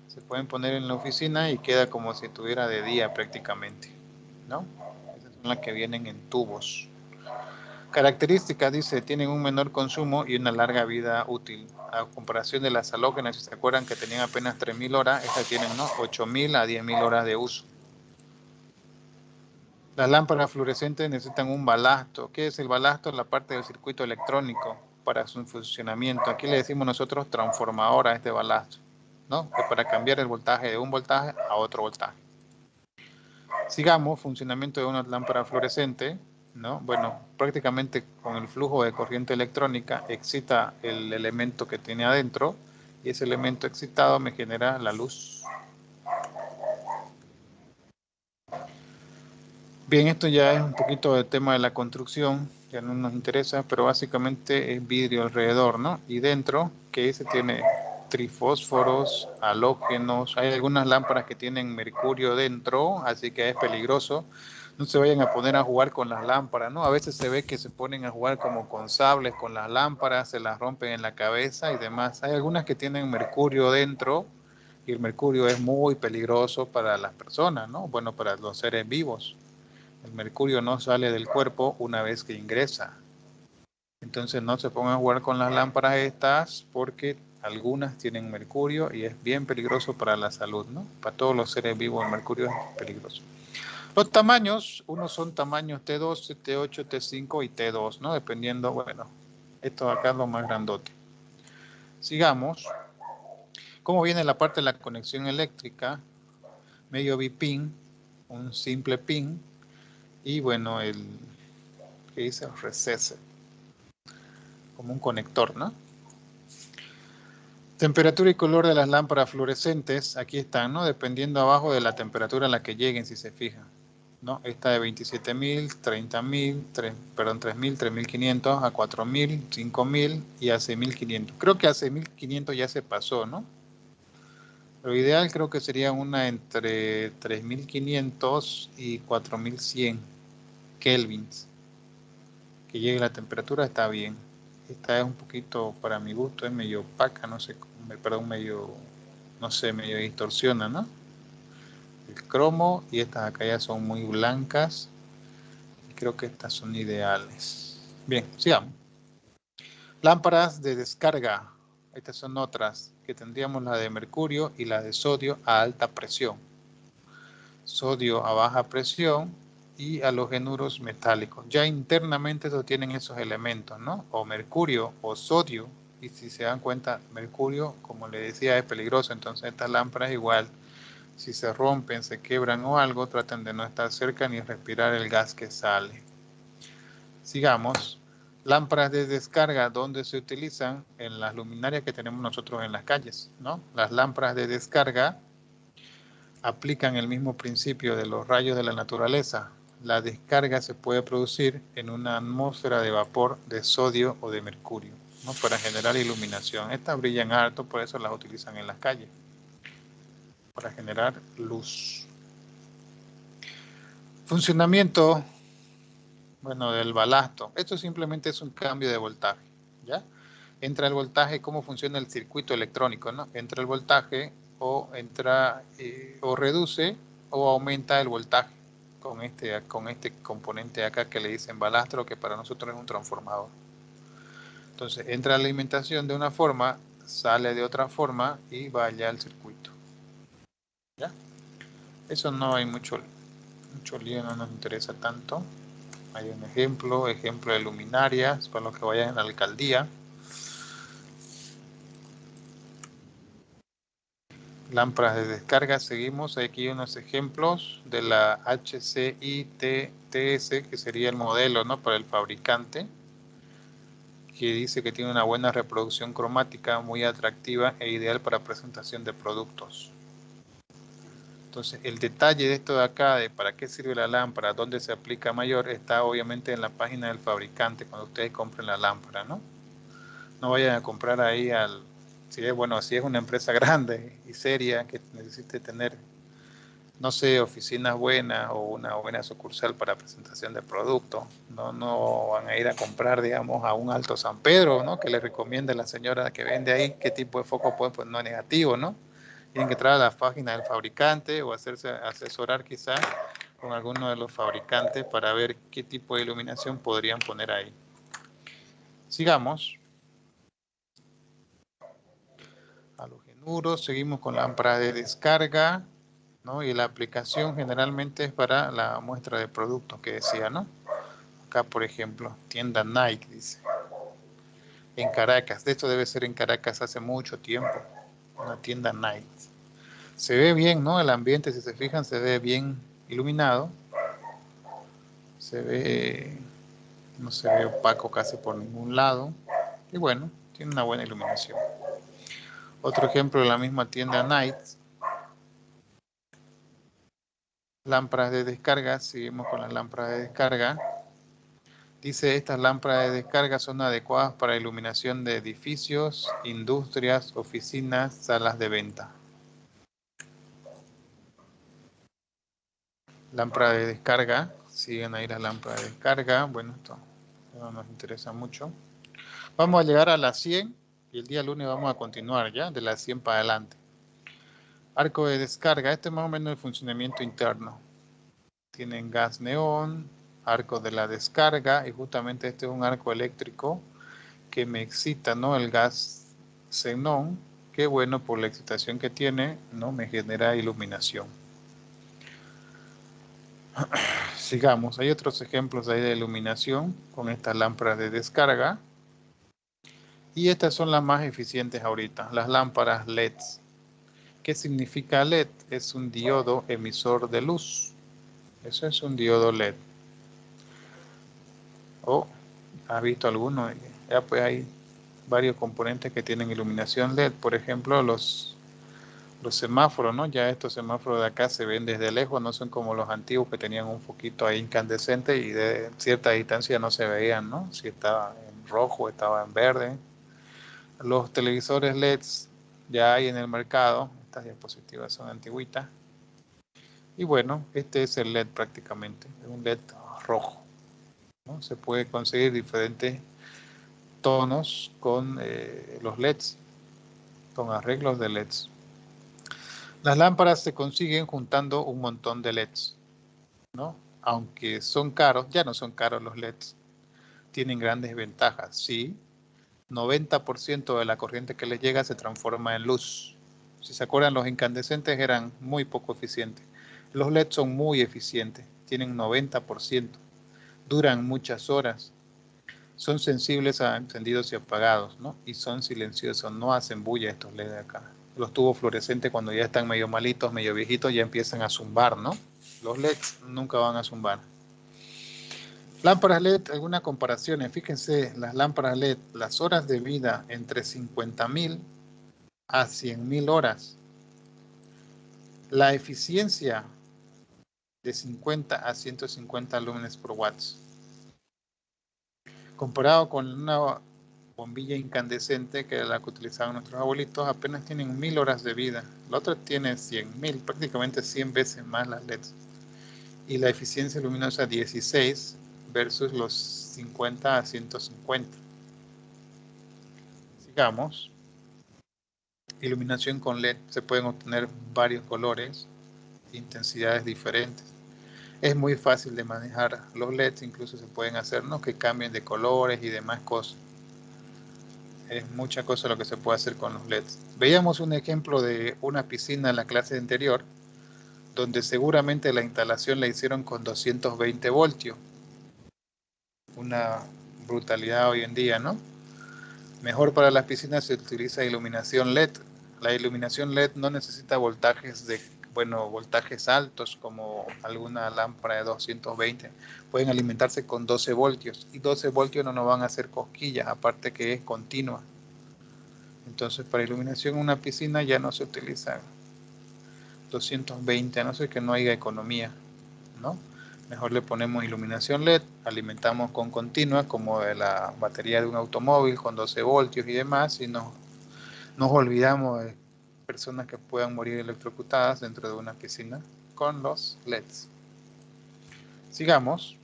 Se pueden poner en la oficina y queda como si estuviera de día prácticamente, ¿no? Esas son las que vienen en tubos. Características, dice, tienen un menor consumo y una larga vida útil. A comparación de las halógenas, si se acuerdan que tenían apenas 3000 horas, estas tienen, ¿no? 8000 a 10000 horas de uso. Las lámparas fluorescentes necesitan un balasto. ¿Qué es el balasto? La parte del circuito electrónico para su funcionamiento. Aquí le decimos nosotros transformador a este balasto, ¿no? Que para cambiar el voltaje de un voltaje a otro voltaje. Sigamos, funcionamiento de una lámpara fluorescente, ¿no? Bueno, prácticamente con el flujo de corriente electrónica excita el elemento que tiene adentro y ese elemento excitado me genera la luz. Bien, esto ya es un poquito del tema de la construcción, ya no nos interesa, pero básicamente es vidrio alrededor, ¿no? Y dentro, que ese tiene trifósforos, halógenos, hay algunas lámparas que tienen mercurio dentro, así que es peligroso. No se vayan a poner a jugar con las lámparas, ¿no? A veces se ve que se ponen a jugar como con sables con las lámparas, se las rompen en la cabeza y demás. Hay algunas que tienen mercurio dentro y el mercurio es muy peligroso para las personas, ¿no? Bueno, para los seres vivos. El mercurio no sale del cuerpo una vez que ingresa. Entonces no se pongan a jugar con las lámparas estas porque algunas tienen mercurio y es bien peligroso para la salud, ¿no? Para todos los seres vivos el mercurio es peligroso. Los tamaños, unos son tamaños T12, T8, T5 y T2, ¿no? Dependiendo, bueno, esto acá es lo más grandote. Sigamos. ¿Cómo viene la parte de la conexión eléctrica? Medio bipin, un simple pin y bueno, el que dice recese, como un conector, ¿no? Temperatura y color de las lámparas fluorescentes, aquí están, ¿no? Dependiendo abajo de la temperatura a la que lleguen, si se fijan, ¿no? Esta de 27.000, 30.000, perdón, 3.000, 3.500, a 4.000, 5.000 y a 6.500. Creo que a 6.500 ya se pasó, ¿no? Lo ideal creo que sería una entre 3.500 y 4.100 kelvins. Que llegue la temperatura está bien. Esta es un poquito, para mi gusto, es medio opaca, no sé, perdón, medio, no sé, medio distorsiona, ¿no? El cromo y estas acá ya son muy blancas. Y creo que estas son ideales. Bien, sigamos. Lámparas de descarga. Estas son otras, que tendríamos la de mercurio y la de sodio a alta presión. Sodio a baja presión y halogenuros metálicos. Ya internamente tienen esos elementos, ¿no? O mercurio o sodio. Y si se dan cuenta, mercurio, como le decía, es peligroso. Entonces estas lámparas igual, si se rompen, se quebran o algo, traten de no estar cerca ni respirar el gas que sale. Sigamos. Lámparas de descarga, donde se utilizan en las luminarias que tenemos nosotros en las calles, ¿no? Las lámparas de descarga aplican el mismo principio de los rayos de la naturaleza. La descarga se puede producir en una atmósfera de vapor de sodio o de mercurio, ¿no? Para generar iluminación. Estas brillan alto, por eso las utilizan en las calles, para generar luz. Funcionamiento, bueno, del balasto. Esto simplemente es un cambio de voltaje, ¿ya? Entra el voltaje, ¿cómo funciona el circuito electrónico, no? Entra el voltaje o entra o reduce o aumenta el voltaje con este componente acá que le dicen balastro, que para nosotros es un transformador. Entonces entra la alimentación de una forma, sale de otra forma y va allá al circuito. ¿Ya? Eso no hay mucho lío, no nos interesa tanto. Hay un ejemplo de luminarias para los que vayan a la alcaldía. Lámparas de descarga, seguimos. Hay aquí unos ejemplos de la HCI-TS, que sería el modelo, ¿no? Para el fabricante, que dice que tiene una buena reproducción cromática, muy atractiva e ideal para presentación de productos. Entonces, el detalle de esto de acá, de para qué sirve la lámpara, dónde se aplica mayor, está obviamente en la página del fabricante cuando ustedes compren la lámpara, ¿no? No vayan a comprar ahí si es una empresa grande y seria que necesite tener, no sé, oficinas buenas o una buena sucursal para presentación de productos. No van a ir a comprar, digamos, a un Alto San Pedro, ¿no? Que le recomiende la señora que vende ahí qué tipo de foco puede poner, no negativo, ¿no? Tienen que entrar a la página del fabricante o asesorar quizá con alguno de los fabricantes para ver qué tipo de iluminación podrían poner ahí. Sigamos. Halogenuros, seguimos con lámparas de descarga. ¿no? Y la aplicación generalmente es para la muestra de productos que decía, ¿no? Acá, por ejemplo, tienda Nike, dice. En Caracas. De esto debe ser en Caracas hace mucho tiempo. Una tienda Nike. Se ve bien, ¿no? El ambiente, si se fijan, se ve bien iluminado. Se ve, no se ve opaco casi por ningún lado. Y bueno, tiene una buena iluminación. Otro ejemplo de la misma tienda Nike. Lámparas de descarga. Seguimos con las lámparas de descarga. Dice, estas lámparas de descarga son adecuadas para iluminación de edificios, industrias, oficinas, salas de venta. Lámpara de descarga. Siguen ahí las lámparas de descarga. Bueno, esto no nos interesa mucho. Vamos a llegar a las 100 y el día lunes vamos a continuar ya, de las 100 para adelante. Arco de descarga. Este es más o menos el funcionamiento interno. Tienen gas neón, arco de la descarga y justamente este es un arco eléctrico que me excita, ¿no? El gas xenón, que bueno, por la excitación que tiene, ¿no? Me genera iluminación. Sigamos, hay otros ejemplos ahí de iluminación con estas lámparas de descarga. Y estas son las más eficientes ahorita, las lámparas LED. ¿Qué significa LED? Es un diodo emisor de luz. Eso es un diodo LED. Oh, ¿has visto alguno? Ya pues hay varios componentes que tienen iluminación LED. Por ejemplo, los semáforos, ¿no? Ya estos semáforos de acá se ven desde lejos, no son como los antiguos que tenían un foquito ahí incandescente y de cierta distancia no se veían, ¿no? Si estaba en rojo, estaba en verde. Los televisores LEDs ya hay en el mercado. Estas diapositivas son antiguitas. Y bueno, este es el LED prácticamente, es un LED rojo, ¿no? Se puede conseguir diferentes tonos con los LEDs, con arreglos de LEDs. Las lámparas se consiguen juntando un montón de LEDs, ¿no? Aunque son caros, ya no son caros los LEDs. Tienen grandes ventajas, sí. 90% de la corriente que les llega se transforma en luz. Si se acuerdan, los incandescentes eran muy poco eficientes. Los LEDs son muy eficientes, tienen 90%, duran muchas horas, son sensibles a encendidos y apagados, ¿no? Y son silenciosos, no hacen bulla estos LEDs de acá. Los tubos fluorescentes cuando ya están medio malitos, medio viejitos, ya empiezan a zumbar, ¿no? Los LEDs nunca van a zumbar. Lámparas LED, algunas comparaciones. Fíjense, las lámparas LED, las horas de vida entre 50.000 a 100.000 horas. La eficiencia de 50 a 150 lúmenes por watts. Comparado con una bombilla incandescente, que era la que utilizaban nuestros abuelitos, apenas tienen 1.000 horas de vida. La otra tiene 100.000, prácticamente 100 veces más las LEDs. Y la eficiencia luminosa 16 versus los 50 a 150. Sigamos. Iluminación con LED. Se pueden obtener varios colores, intensidades diferentes. Es muy fácil de manejar los LEDs, incluso se pueden hacer, ¿no?, que cambien de colores y demás cosas. Es mucha cosa lo que se puede hacer con los LEDs. Veíamos un ejemplo de una piscina en la clase anterior, donde seguramente la instalación la hicieron con 220 voltios. Una brutalidad hoy en día, ¿no? Mejor para las piscinas se utiliza iluminación LED. La iluminación LED no necesita voltajes voltajes altos como alguna lámpara de 220. Pueden alimentarse con 12 voltios y 12 voltios no nos van a hacer cosquillas, aparte que es continua. Entonces para iluminación en una piscina ya no se utiliza 220, a no ser que no haya economía, ¿no? Mejor le ponemos iluminación LED, alimentamos con continua como de la batería de un automóvil con 12 voltios y demás, y nos olvidamos de personas que puedan morir electrocutadas dentro de una piscina con los LEDs. Sigamos.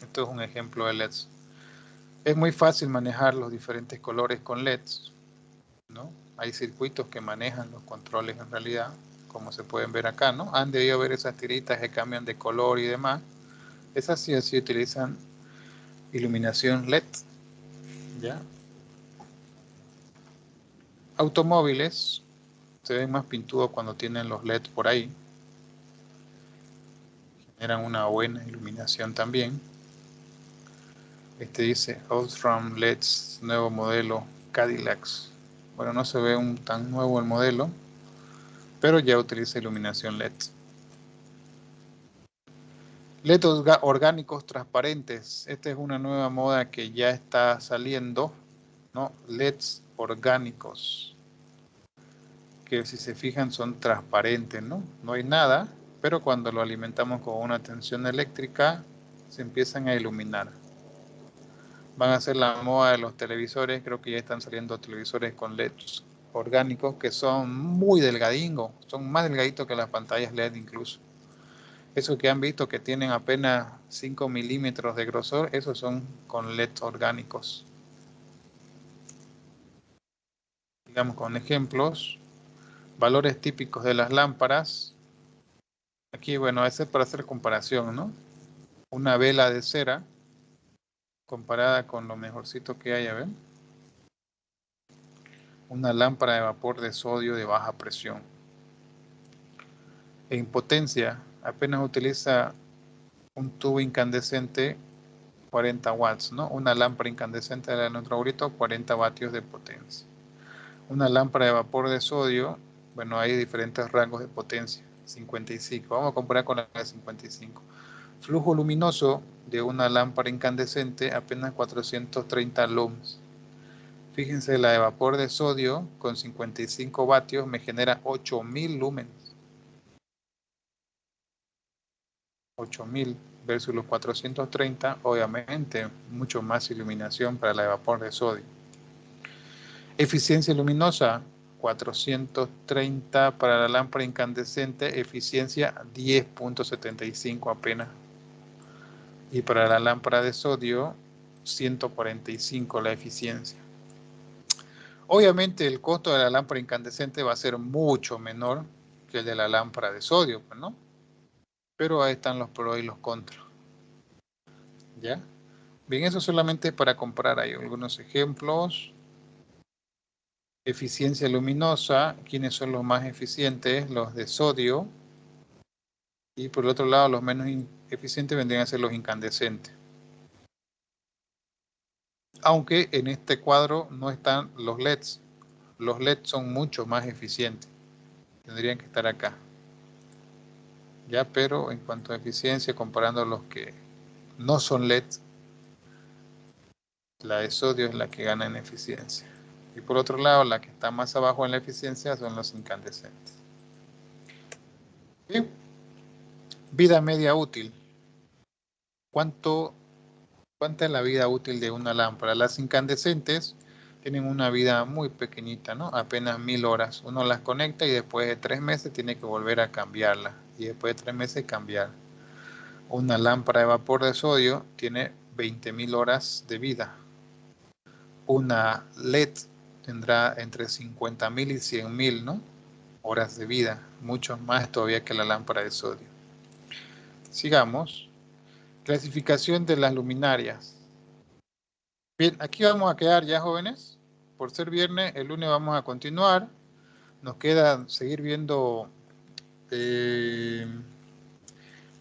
Esto es un ejemplo de LEDs. Es muy fácil manejar los diferentes colores con LEDs, ¿no? Hay circuitos que manejan los controles en realidad, como se pueden ver acá, ¿no? Han debido ver esas tiritas que cambian de color y demás. Esas sí utilizan iluminación LED, ¿ya? Automóviles se ven más pintudos cuando tienen los LED por ahí, generan una buena iluminación también. Este dice Osram LEDs, nuevo modelo Cadillacs. Bueno, no se ve tan nuevo el modelo, pero ya utiliza iluminación LED. LED orgánicos transparentes. Esta es una nueva moda que ya está saliendo, ¿no? LEDs orgánicos, que si se fijan son transparentes, ¿no? No hay nada, pero cuando lo alimentamos con una tensión eléctrica, se empiezan a iluminar. Van a ser la moda de los televisores. Creo que ya están saliendo televisores con LEDs orgánicos que son muy delgadingos, son más delgaditos que las pantallas LED incluso. Esos que han visto que tienen apenas 5 milímetros de grosor, esos son con LEDs orgánicos. Digamos con ejemplos, valores típicos de las lámparas. Aquí, bueno, ese es para hacer comparación, ¿no? Una vela de cera comparada con lo mejorcito que hay, a ver. Una lámpara de vapor de sodio de baja presión. En potencia, apenas utiliza un tubo incandescente 40 watts, ¿no? Una lámpara incandescente de nuestro favorito, 40 vatios de potencia. Una lámpara de vapor de sodio, bueno, hay diferentes rangos de potencia, 55. Vamos a comparar con la de 55. Flujo luminoso de una lámpara incandescente, apenas 430 lumens. Fíjense, la de vapor de sodio con 55 vatios me genera 8000 lumens. 8000 versus los 430, obviamente mucho más iluminación para la de vapor de sodio. Eficiencia luminosa, 430 para la lámpara incandescente, eficiencia 10.75 apenas. Y para la lámpara de sodio, 145 la eficiencia. Obviamente el costo de la lámpara incandescente va a ser mucho menor que el de la lámpara de sodio, ¿no? Pero ahí están los pros y los contras. ¿Ya? Bien, eso solamente para comparar. Hay algunos ejemplos. Eficiencia luminosa. ¿Quiénes son los más eficientes? Los de sodio. Y por el otro lado, los menos eficientes vendrían a ser los incandescentes. Aunque en este cuadro no están los LEDs. Los LEDs son mucho más eficientes. Tendrían que estar acá. Ya, pero en cuanto a eficiencia, comparando los que no son LEDs, la de sodio es la que gana en eficiencia. Y por otro lado, la que está más abajo en la eficiencia son los incandescentes. Bien. Vida media útil. ¿Cuánta es la vida útil de una lámpara? Las incandescentes tienen una vida muy pequeñita, ¿no? Apenas 1000 horas. Uno las conecta y después de 3 meses tiene que volver a cambiarla. Y después de 3 meses cambiar. Una lámpara de vapor de sodio tiene 20.000 horas de vida. Una LED tendrá entre 50.000 y 100.000, ¿no? Horas de vida. Mucho más todavía que la lámpara de sodio. Sigamos. Clasificación de las luminarias. Bien, aquí vamos a quedar ya, jóvenes. Por ser viernes, el lunes vamos a continuar. Nos queda seguir viendo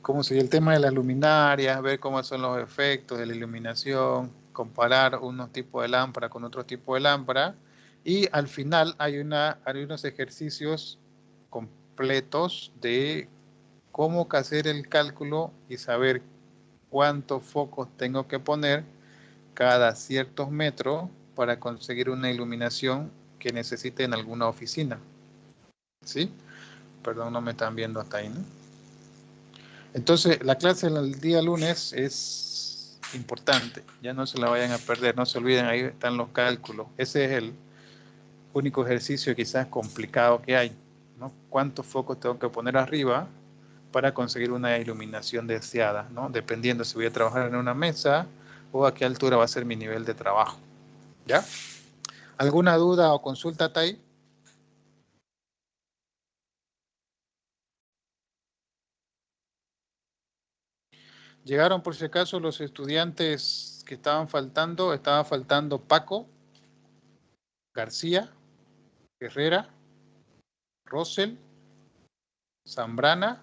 cómo sería el tema de las luminarias, ver cómo son los efectos de la iluminación, comparar unos tipos de lámpara con otros tipos de lámpara. Y al final hay unos ejercicios completos de cómo hacer el cálculo y saber cuántos focos tengo que poner cada ciertos metros para conseguir una iluminación que necesite en alguna oficina. ¿Sí? Perdón, no me están viendo hasta ahí, ¿no? Entonces, la clase del día lunes es importante. Ya no se la vayan a perder, no se olviden, ahí están los cálculos. Ese es el único ejercicio quizás complicado que hay, ¿no? ¿Cuántos focos tengo que poner arriba para conseguir una iluminación deseada, ¿no? Dependiendo si voy a trabajar en una mesa o a qué altura va a ser mi nivel de trabajo. ¿Ya? ¿Alguna duda o consulta hasta ahí? Llegaron por si acaso los estudiantes que estaban faltando. Estaba faltando Paco, García, Herrera, Rosel, Zambrana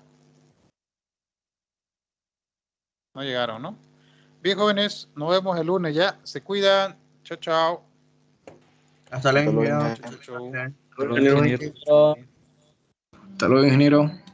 No llegaron, ¿no? Bien, jóvenes, nos vemos el lunes ya. Se cuidan. Chao, chao. Hasta luego. Chao, chao, chao. Hasta luego, ingeniero.